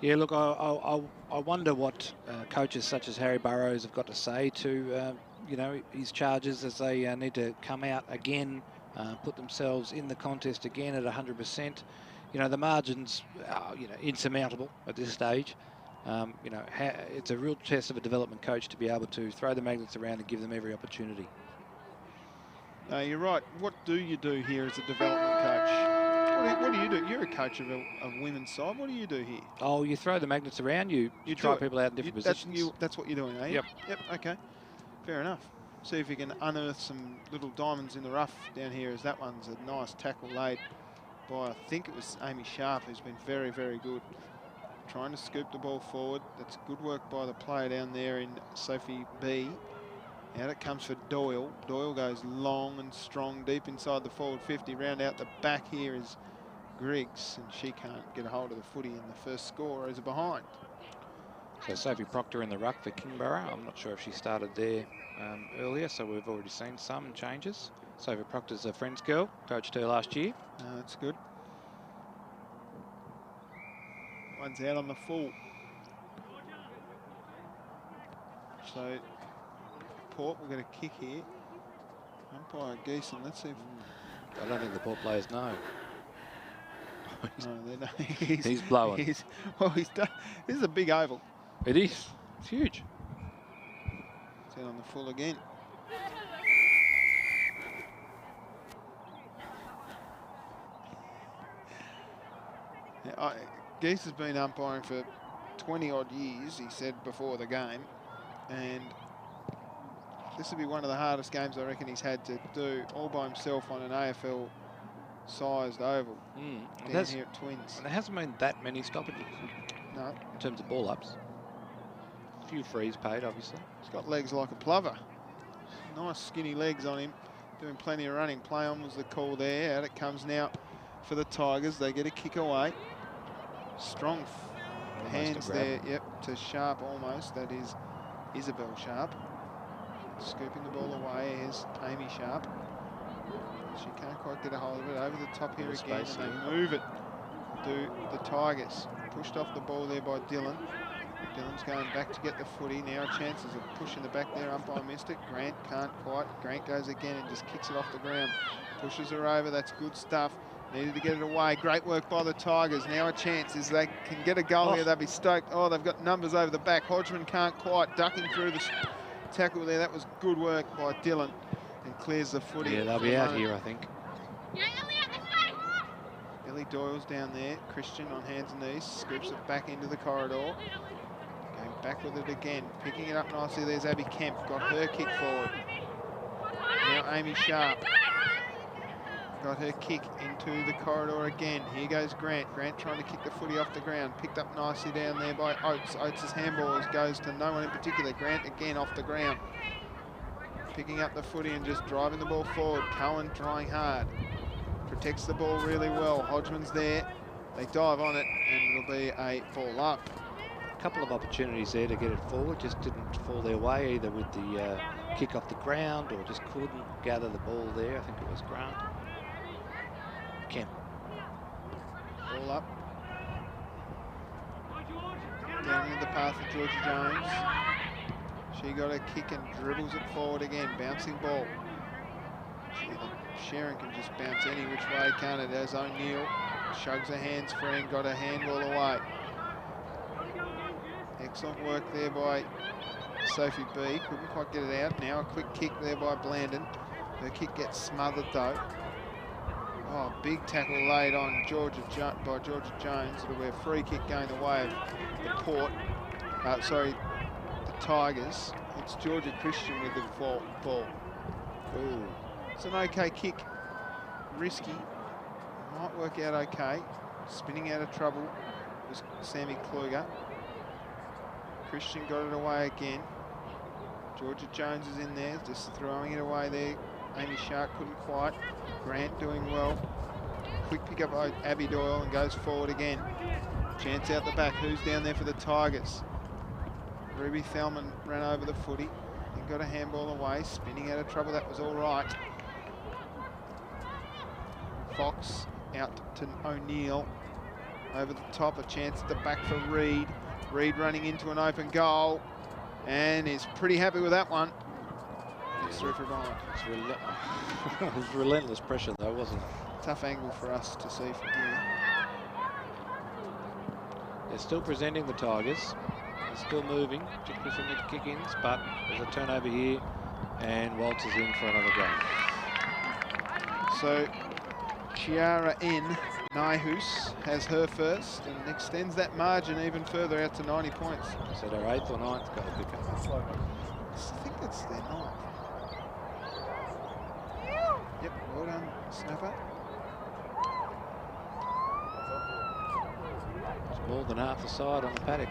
Yeah, look, I wonder what coaches such as Harry Burrows have got to say to, you know, his charges as they need to come out again, put themselves in the contest again at 100%. You know, the margins are, you know, insurmountable at this stage. You know, it's a real test of a development coach to be able to throw the magnets around and give them every opportunity. You're right. What do you do here as a development coach? What do you do? You're a coach of a women's side. What do you do here? Oh, you throw the magnets around. You try people out in different positions. That's what you're doing, eh? Yep. Yep. Okay. Fair enough. See if you can unearth some little diamonds in the rough down here, as that one's a nice tackle laid by, I think it was Amy Sharp, who's been very, very good. Trying to scoop the ball forward. That's good work by the player down there in Sophie B. Out it comes for Doyle. Doyle goes long and strong, deep inside the forward 50. Round out the back here is Griggs, and she can't get a hold of the footy, and the first scorer is behind. So Sophie Proctor in the ruck for Kingborough. I'm not sure if she started there earlier, so we've already seen some changes. Sophie Proctor's a friend's girl, coached her last year. That's good. One's out on the full. So Port will get a kick here. Umpire Geeson, let's see if... I don't think the Port players know. No, they know. He's blowing. He's done. This is a big oval. It is. It's huge. It's out on the full again. Geese has been umpiring for 20-odd years, he said before the game, and this will be one of the hardest games I reckon he's had to do all by himself on an AFL-sized oval down here at Twins. And there hasn't been that many stoppages. No. In terms of ball-ups. A few frees paid, obviously. He's got legs like a plover. Nice skinny legs on him, doing plenty of running. Play on was the call there. Out it comes now for the Tigers. They get a kick away. Strong hands there, yep, to Sharp almost. That is Isabel Sharp. Scooping the ball away is Amy Sharp. She can't quite get a hold of it. Over the top here again, and they move it to the Tigers. Pushed off the ball there by Dylan. Dylan's going back to get the footy. Now chances of pushing the back there. Umpire missed it. Grant can't quite. Grant goes again and just kicks it off the ground. Pushes her over. That's good stuff. Needed to get it away. Great work by the Tigers. Now a chance as they can get a goal here. They'll be stoked. Oh, they've got numbers over the back. Hodgman can't quite. Ducking through the tackle there. That was good work by Dylan. And clears the footy. Yeah, they'll be out here, I think. Ellie Doyle's down there. Christian on hands and knees. Scoops it back into the corridor. Going back with it again. Picking it up nicely. There's Abby Kemp. Got her kick forward. Now Amy Sharp. Got her kick into the corridor again. Here goes Grant. Grant trying to kick the footy off the ground. Picked up nicely down there by Oates. Oates' handball goes to no one in particular. Grant again off the ground. picking up the footy and just driving the ball forward. Cohen trying hard. Protects the ball really well. Hodgman's there. They dive on it, and it'll be a ball up. A couple of opportunities there to get it forward, just didn't fall their way, either with the kick off the ground or just couldn't gather the ball there. I think it was Grant. Kemp. Ball up. Down into the path of Georgia Jones. She got a kick and dribbles it forward again. Bouncing ball. Sharon can just bounce any which way, can't it? As O'Neill shugs her hands free and got a handball away. Excellent work there by Sophie B. Couldn't quite get it out. Now a quick kick there by Blandon. Her kick gets smothered though. Oh, big tackle laid on by Georgia Jones. It'll be a free kick going the way of the Port. The Tigers. It's Georgia Christian with the ball. Ooh. It's an okay kick. Risky. Might work out okay. Spinning out of trouble was Sammy Kluger. Christian got it away again. Georgia Jones is in there, just throwing it away there. Amy Shark couldn't quite. Grant doing well. Quick pick up by Abby Doyle and goes forward again. Chance out the back. Who's down there for the Tigers? Ruby Thelman ran over the footy and got a handball away. Spinning out of trouble. That was all right. Fox out to O'Neill. Over the top. A chance at the back for Reed. Reed running into an open goal. And is pretty happy with that one. It was relentless pressure though, wasn't it? Tough angle for us to see from here. They're still presenting the Tigers. They're still moving, particularly from the kick-ins, but there's a turnover here, and Waltz is in for another game. So, Chiara N. Naihus has her first and extends that margin even further out to 90 points. Is that her 8th or 9th goal pick up? I think it's their 9th. Yep, well done, Snapper. It's more than half the side on the paddock.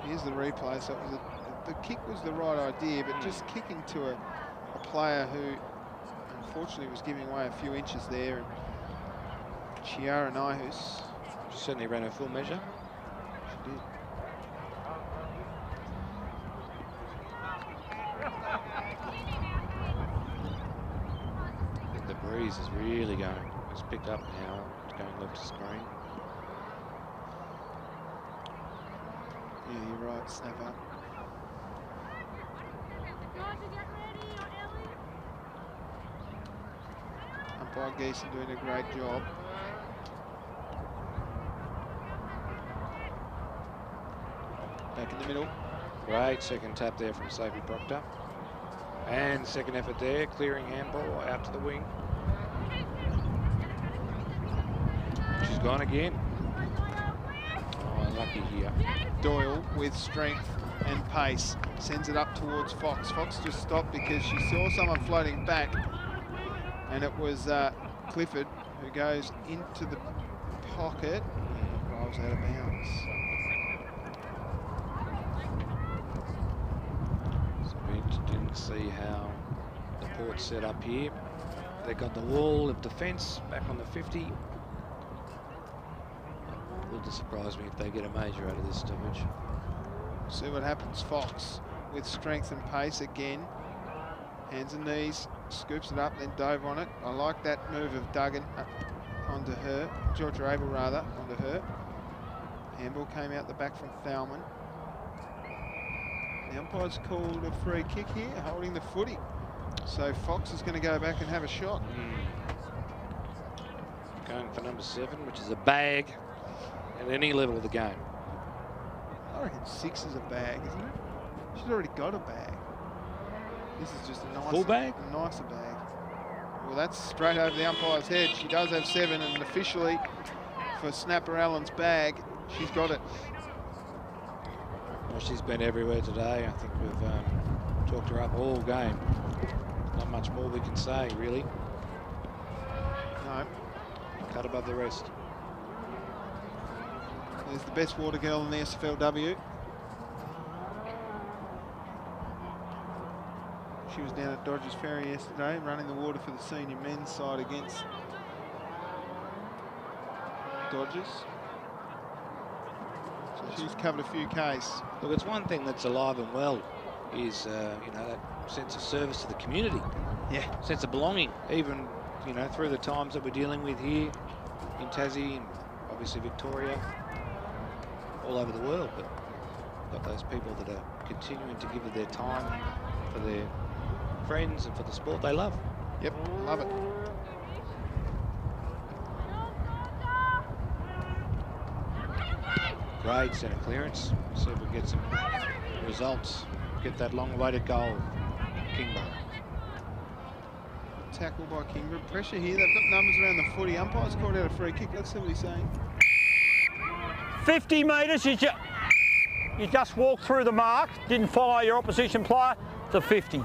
Here's the replay. So it was the kick was the right idea, but just kicking to a player who unfortunately was giving away a few inches there. And Chiara Naihus. She certainly ran her full measure. She did. I think the breeze is really going. It's picked up now. It's going left to screen. Yeah, you're right, snap up. Umpire Geeson doing a great job. Back in the middle. Great second tap there from Sophie Proctor. And second effort there, clearing handball out to the wing. She's gone again. Oh, unlucky here. Doyle with strength and pace sends it up towards Fox. Fox just stopped because she saw someone floating back, and it was Clifford who goes into the pocket and drives out of bounds. So we didn't see how the Port's set up here. They got the wall of defence back on the 50. Wouldn't surprise me if they get a major out of this stoppage. See what happens. Fox with strength and pace again. Hands and knees, scoops it up, then dove on it. I like that move of Duggan onto her, Georgia Abel rather, onto her. Handball came out the back from Thalman. The umpire's called a free kick here, holding the footy. So Fox is going to go back and have a shot. Going for number 7, which is a bag at any level of the game. I reckon 6 is a bag, isn't it? She's already got a bag. This is just a nicer, full bag? A nicer bag. Well, that's straight over the umpire's head. She does have 7, and officially for Snapper Allen's bag, she's got it. Well, she's been everywhere today. I think we've talked her up all game. Not much more we can say, really. No. Cut above the rest. There's the best water girl in the SFLW. She was down at Dodgers Ferry yesterday, running the water for the senior men's side against Dodgers. So she's covered a few Ks. Look, it's one thing that's alive and well is, you know, that sense of service to the community. Yeah. Sense of belonging, even, you know, through the times that we're dealing with here in Tassie and obviously Victoria, all over the world. But got those people that are continuing to give of their time for their friends and for the sport they love. Yep, love it. Great centre clearance. See if we get some results. Get that long-awaited goal, Kingborough. Tackle by Kingborough. Pressure here. They've got numbers around the footy. Umpire's called out a free kick. Let's see what he's saying. 50 metres, you just walked through the mark, didn't follow your opposition player to 50.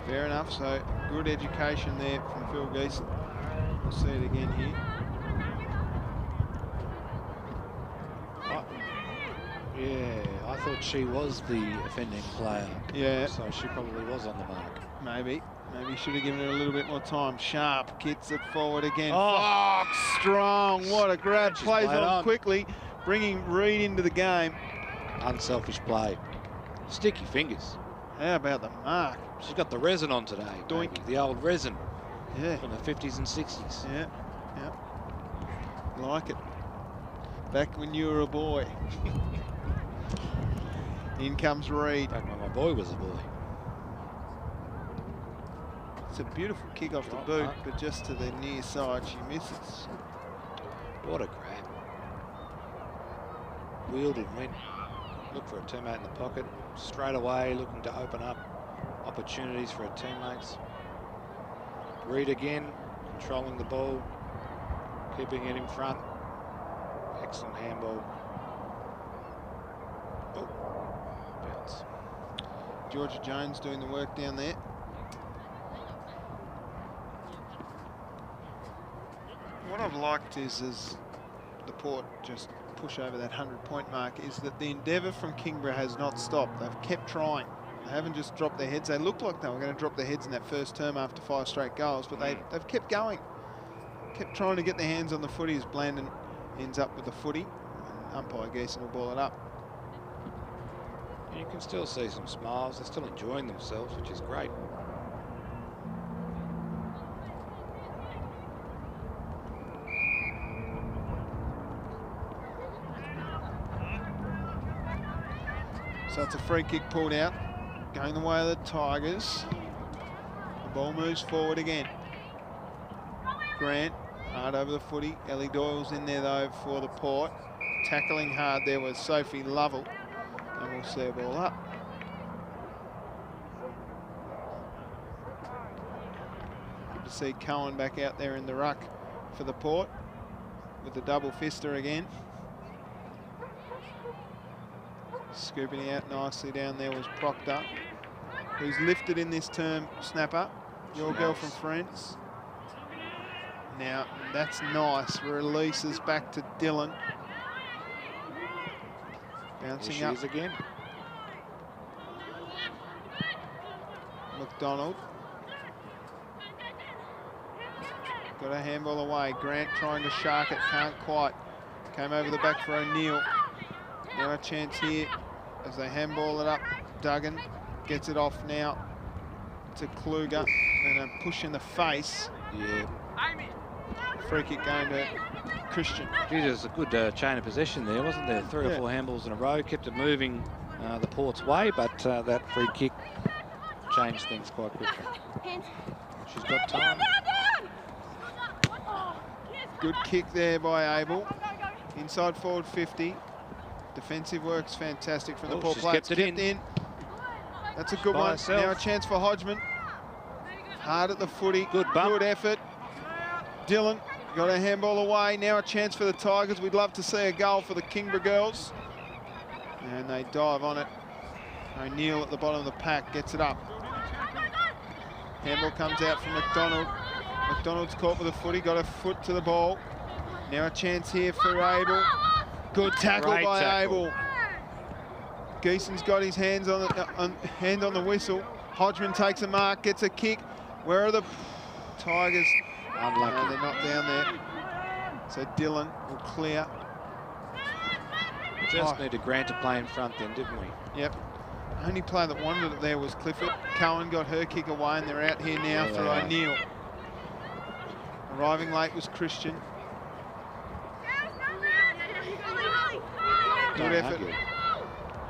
Fair enough. So good education there from Phil Geeson. We'll see it again here. Yeah, I thought she was the offending player. Yeah. So she probably was on the mark. Maybe should have given it a little bit more time. Sharp gets it forward again. Oh. Fox, strong. What a grab. She's Plays played on quickly, bringing Reed into the game. Unselfish play. Sticky fingers. How about the mark? She's got the resin on today. Doink. Baby. The old resin. Yeah. From the 50s and 60s. Yeah, yeah. Like it. Back when you were a boy. In comes Reed. Back when my boy was a boy. It's a beautiful kick off the boot, but just to the near side, she misses. What a grab. Wheeled and went. Looked for a teammate in the pocket. Straight away, looking to open up opportunities for her teammates. Reed again, controlling the ball, keeping it in front. Excellent handball. Oh, bounce. Georgia Jones doing the work down there. What I've liked is the Port just push over that 100-point mark, is that the endeavour from Kingborough has not stopped. They've kept trying. They haven't just dropped their heads. They looked like they were going to drop their heads in that first term after 5 straight goals, but they've kept going. Kept trying to get their hands on the footy as Blandon ends up with the footy. And umpire Geeson will ball it up. You can still see some smiles. They're still enjoying themselves, which is great. So it's a free kick pulled out, going the way of the Tigers. The ball moves forward again. Grant, hard over the footy. Ellie Doyle's in there though for the Port. Tackling hard there was Sophie Lovell. And we'll see a ball up. Good to see Cohen back out there in the ruck for the Port with the double fister again. Scooping out nicely down there was Proctor, who's lifted in this term, snapper. Your girl from Friends. Now, that's nice. Releases back to Dylan. Bouncing up. Again. McDonald. Got a handball away. Grant trying to shark it, can't quite. Came over the back for O'Neill. Now a chance here as they handball it up. Duggan gets it off now to Kluger, and a push in the face. Yeah. Free kick going to Christian. Geez, it was a good chain of possession there, wasn't there? 3 or 4 handballs in a row, kept it moving the Port's way, but that free kick changed things quite quickly. She's got time. Good kick there by Abel. Inside forward 50. Defensive work's fantastic from the Port players. Kept it in. That's a good one. Now a chance for Hodgman. Hard at the footy. Good bump. Good effort. Dylan got a handball away. Now a chance for the Tigers. We'd love to see a goal for the Kingborough girls. And they dive on it. O'Neill at the bottom of the pack gets it up. Handball comes out from McDonald. McDonald's caught with the footy, got a foot to the ball. Now a chance here for Abel. Good tackle by Abel. Geeson's got his hands on the hand on the whistle. Hodgman takes a mark, gets a kick. Where are the Tigers? Unlucky. They're not down there. So Dylan will clear. Just need a Grant to play in front then, didn't we? Yep. Only player that wanted it there was Clifford. Cohen got her kick away, and they're out here now for O'Neill. Arriving late was Christian. Good effort.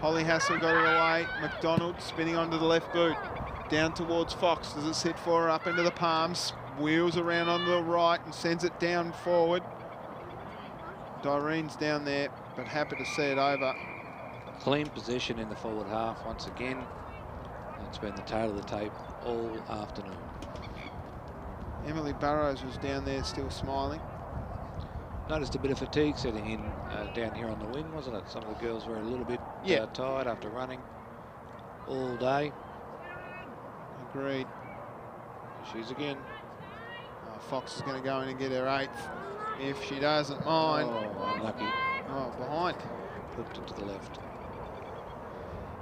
Holly Hassel got it away. McDonald spinning onto the left boot. Down towards Fox. Does it sit for her? Up into the palms. Wheels around onto the right and sends it down forward. Dyrene's down there, but happy to see it over. Clean position in the forward half once again. That's been the tail of the tape all afternoon. Emily Burrows was down there still smiling. Noticed a bit of fatigue setting in down here on the wing, wasn't it? Some of the girls were a little bit tired after running all day. Agreed. She's again. Fox is going to go in and get her 8th if she doesn't mind. Oh, unlucky. Oh, behind. Flipped it to the left.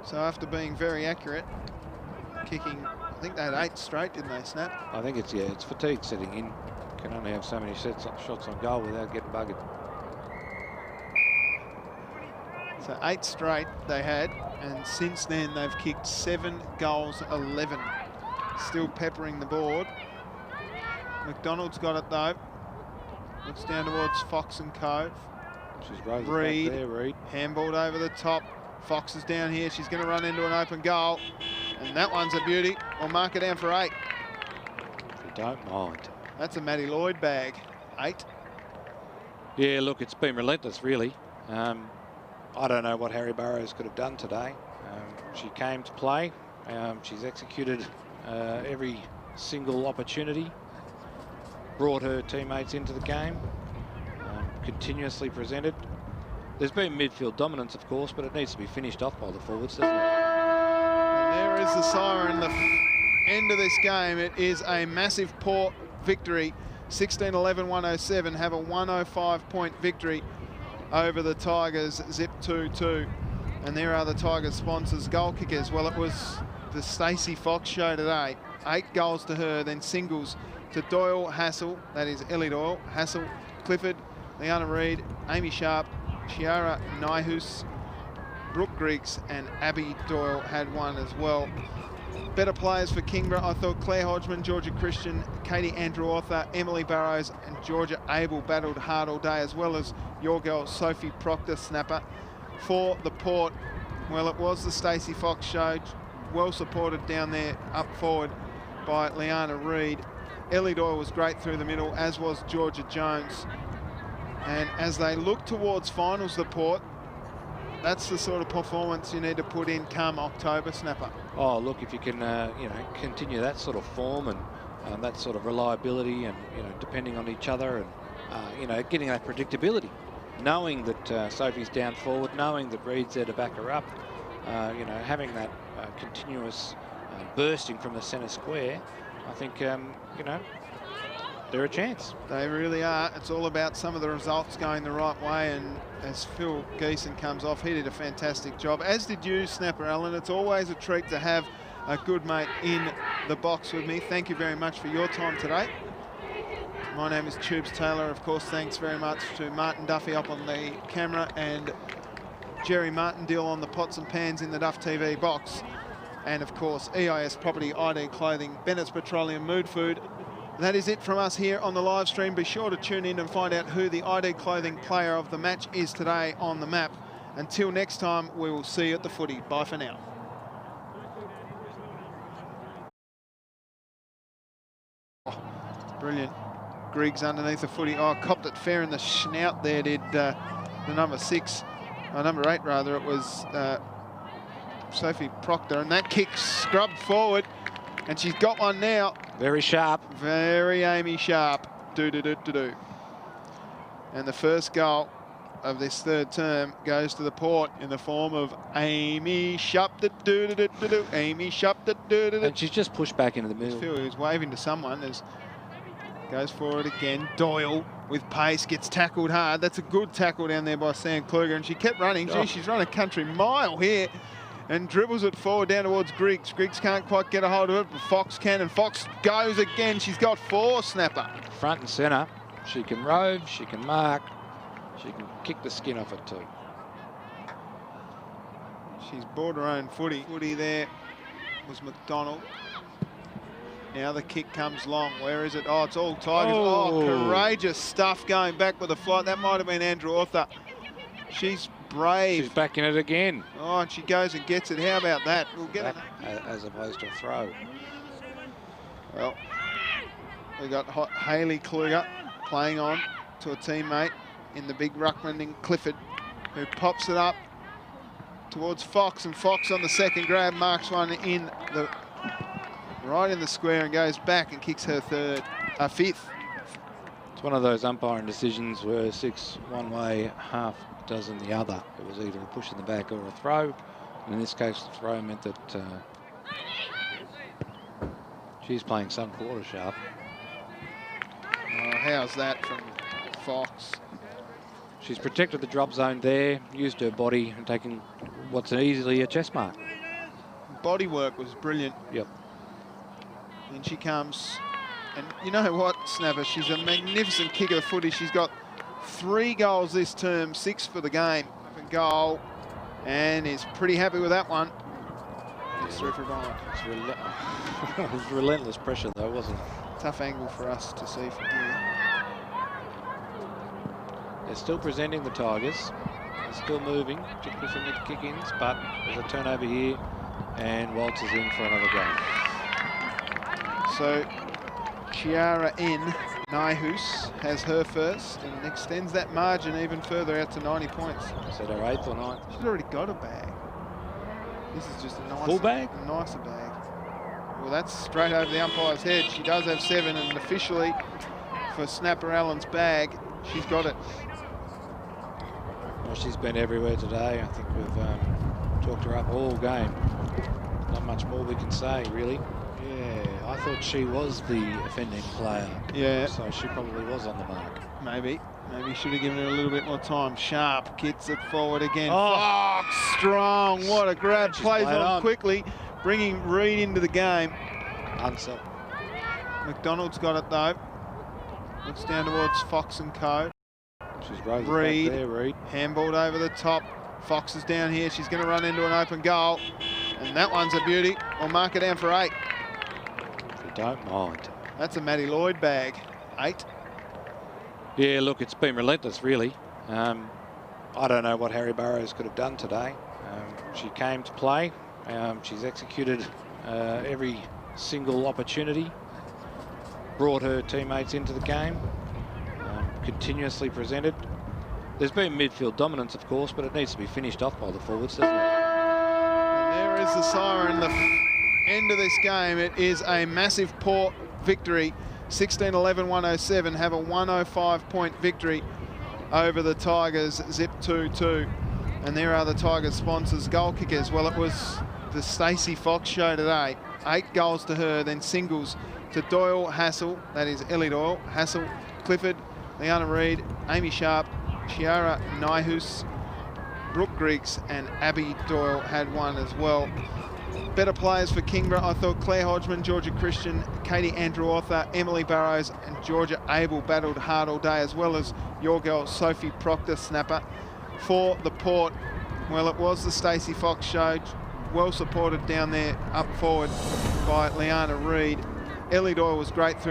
So after being very accurate, kicking, I think they had 8 straight, didn't they, Snap? I think it's, it's fatigue setting in. Can only have so many shots on goal without getting buggered. So 8 straight they had, and since then they've kicked 7 goals, 11. Still peppering the board. McDonald's got it though. Looks down towards Fox and Cove. She's right Reed, back there, Reed. handballed over the top. Fox is down here. She's going to run into an open goal. And that one's a beauty. We'll mark it down for 8. If you don't mind. That's a Maddie Lloyd bag. 8. Yeah, look, it's been relentless, really. I don't know what Harry Burrows could have done today. She came to play. She's executed every single opportunity. Brought her teammates into the game. Continuously presented. There's been midfield dominance, of course, but it needs to be finished off by the forwards, doesn't it? And there is the siren, the end of this game. It is a massive Port victory. 16-11-107 have a 105-point victory over the Tigers. Zip 2-2. And there are the Tigers sponsors. Goal kickers, well, it was the Stacey Fox show today. 8 goals to her, then singles to Doyle, Hassel, that is Ellie Doyle, Hassel, Clifford, Leanna Reid, Amy Sharp, Chiara Nyhus, Brooke Griggs and Abby Doyle had 1 as well. Better players for Kingborough, I thought Claire Hodgman, Georgia Christian, Katie Andrew Arthur, Emily Burrows and Georgia Abel battled hard all day, as well as your girl Sophie Proctor, Snapper. For the Port, well, it was the Stacey Fox show, well supported down there up forward by Leanna Reid. Ellie Doyle was great through the middle, as was Georgia Jones. And as they look towards finals, the Port, that's the sort of performance you need to put in come October, Snapper. Oh, look, if you can, continue that sort of form and that sort of reliability and, depending on each other and, getting that predictability, knowing that Sophie's down forward, knowing that Reid's there to back her up, having that continuous bursting from the centre square, I think, they're a chance. They really are. It's all about some of the results going the right way, and as Phil Geeson comes off, he did a fantastic job, as did you, Snapper Allen. It's always a treat to have a good mate in the box with me. Thank you very much for your time today. My name is Tubes Taylor. Of course, thanks very much to Martin Duffy up on the camera and Jerry Martindale on the pots and pans in the Duff TV box. And of course, EIS Property, ID Clothing, Bennett's Petroleum, Mood Food. That is it from us here on the live stream. Be sure to tune in and find out who the ID Clothing player of the match is today on the map. Until next time, we will see you at the footy. Bye for now. Oh, brilliant. Griggs underneath the footy. Oh, copped it fair in the snout there, did the number 6. Number 8 rather, it was Sophie Proctor. And that kick scrubbed forward. And she's got one now. Very sharp. Very Amy Sharp. Do-do-do-do-do. And the first goal of this third term goes to the Port in the form of Amy Sharp. Do-do-do-do-do. Amy Sharp. Do-do-do-do. And she's just pushed back into the middle. Phil is waving to someone as goes forward again. Doyle with pace, gets tackled hard. That's a good tackle down there by Sam Kluger. And she kept running. Gee, she's run a country mile here. and dribbles it forward down towards Griggs. Griggs can't quite get a hold of it, but Fox can, and Fox goes again. She's got 4, Snapper. Front and centre. She can rove, she can mark, she can kick the skin off it too. She's bought her own footy. Footy there was McDonald. Now the kick comes long. Where is it? Oh, it's all Tigers. Oh, courageous stuff going back with a flight. That might have been Andrew Arthur. She's brave. She's back in it again. Oh, and she goes and gets it. How about that? We'll get it. As opposed to a throw. Well, we got Hayley Kluger playing on to a teammate in the big ruckman in Clifford, who pops it up towards Fox, and Fox on the second grab marks one in the right in the square and goes back and kicks her fifth. It's one of those umpiring decisions where 6 one way, half dozen the other. It was either a push in the back or a throw. And in this case, the throw meant that she's playing some quarter sharp. Oh, how's that from Fox? She's protected the drop zone there, used her body and taken what's easily a chest mark. Body work was brilliant. Yep. In she comes, and you know what, Snapper? She's a magnificent kick of the footy. She's got 3 goals this term, 6 for the game. Open goal, and is pretty happy with that one. It's through for Bryant. It was relentless pressure though, wasn't it? Tough angle for us to see from here. They're still presenting the Tigers. They're still moving, particularly from the kick-ins, but there's a turnover here, and Waltz is in for another game. So Chiara Naihus has her first and extends that margin even further out to 90 points. Is that her 8th or 9th? She's already got a bag. This is just a nicer, full bag? Nicer bag. Well, that's straight over the umpire's head. She does have 7, and officially for Snapper Allen's bag, she's got it. Well, she's been everywhere today. I think we've talked her up all game. Not much more we can say, really. Yeah, I thought she was the offending player. Yeah. So she probably was on the mark. Maybe should have given her a little bit more time. Sharp gets it forward again. Oh. Fox, strong, what a grab. Plays on quickly, bringing Reed into the game. Answer. McDonald's got it though. Looks down towards Fox and co. She's Reed, back there, Reed. Handballed over the top. Fox is down here. She's going to run into an open goal. And that one's a beauty. We'll mark it down for 8. If you don't mind. That's a Maddie Lloyd bag. 8. Yeah, look, it's been relentless, really. I don't know what Harry Burrows could have done today. She came to play. She's executed every single opportunity. Brought her teammates into the game. Continuously presented. There's been midfield dominance, of course, but it needs to be finished off by the forwards, doesn't it? And there is the siren, the end of this game. It is a massive Port victory. 16-11-107 have a 105-point victory over the Tigers. Zip 2-2. And there are the Tigers sponsors. Goal kickers, well, it was the Stacey Fox show today. 8 goals to her, then singles to Doyle, Hassel, that is Ellie Doyle, Hassel, Clifford, Leanna Reid, Amy Sharp, Chiara Naihus, Brooke Griggs and Abby Doyle had 1 as well. Better players for Kingborough, I thought Claire Hodgman, Georgia Christian, Katie Andrew Arthur, Emily Barrows and Georgia Abel battled hard all day, as well as your girl Sophie Proctor, Snapper. For the Port, well, it was the Stacey Fox show, well supported down there up forward by Leanna Reid. Ellie Doyle was great through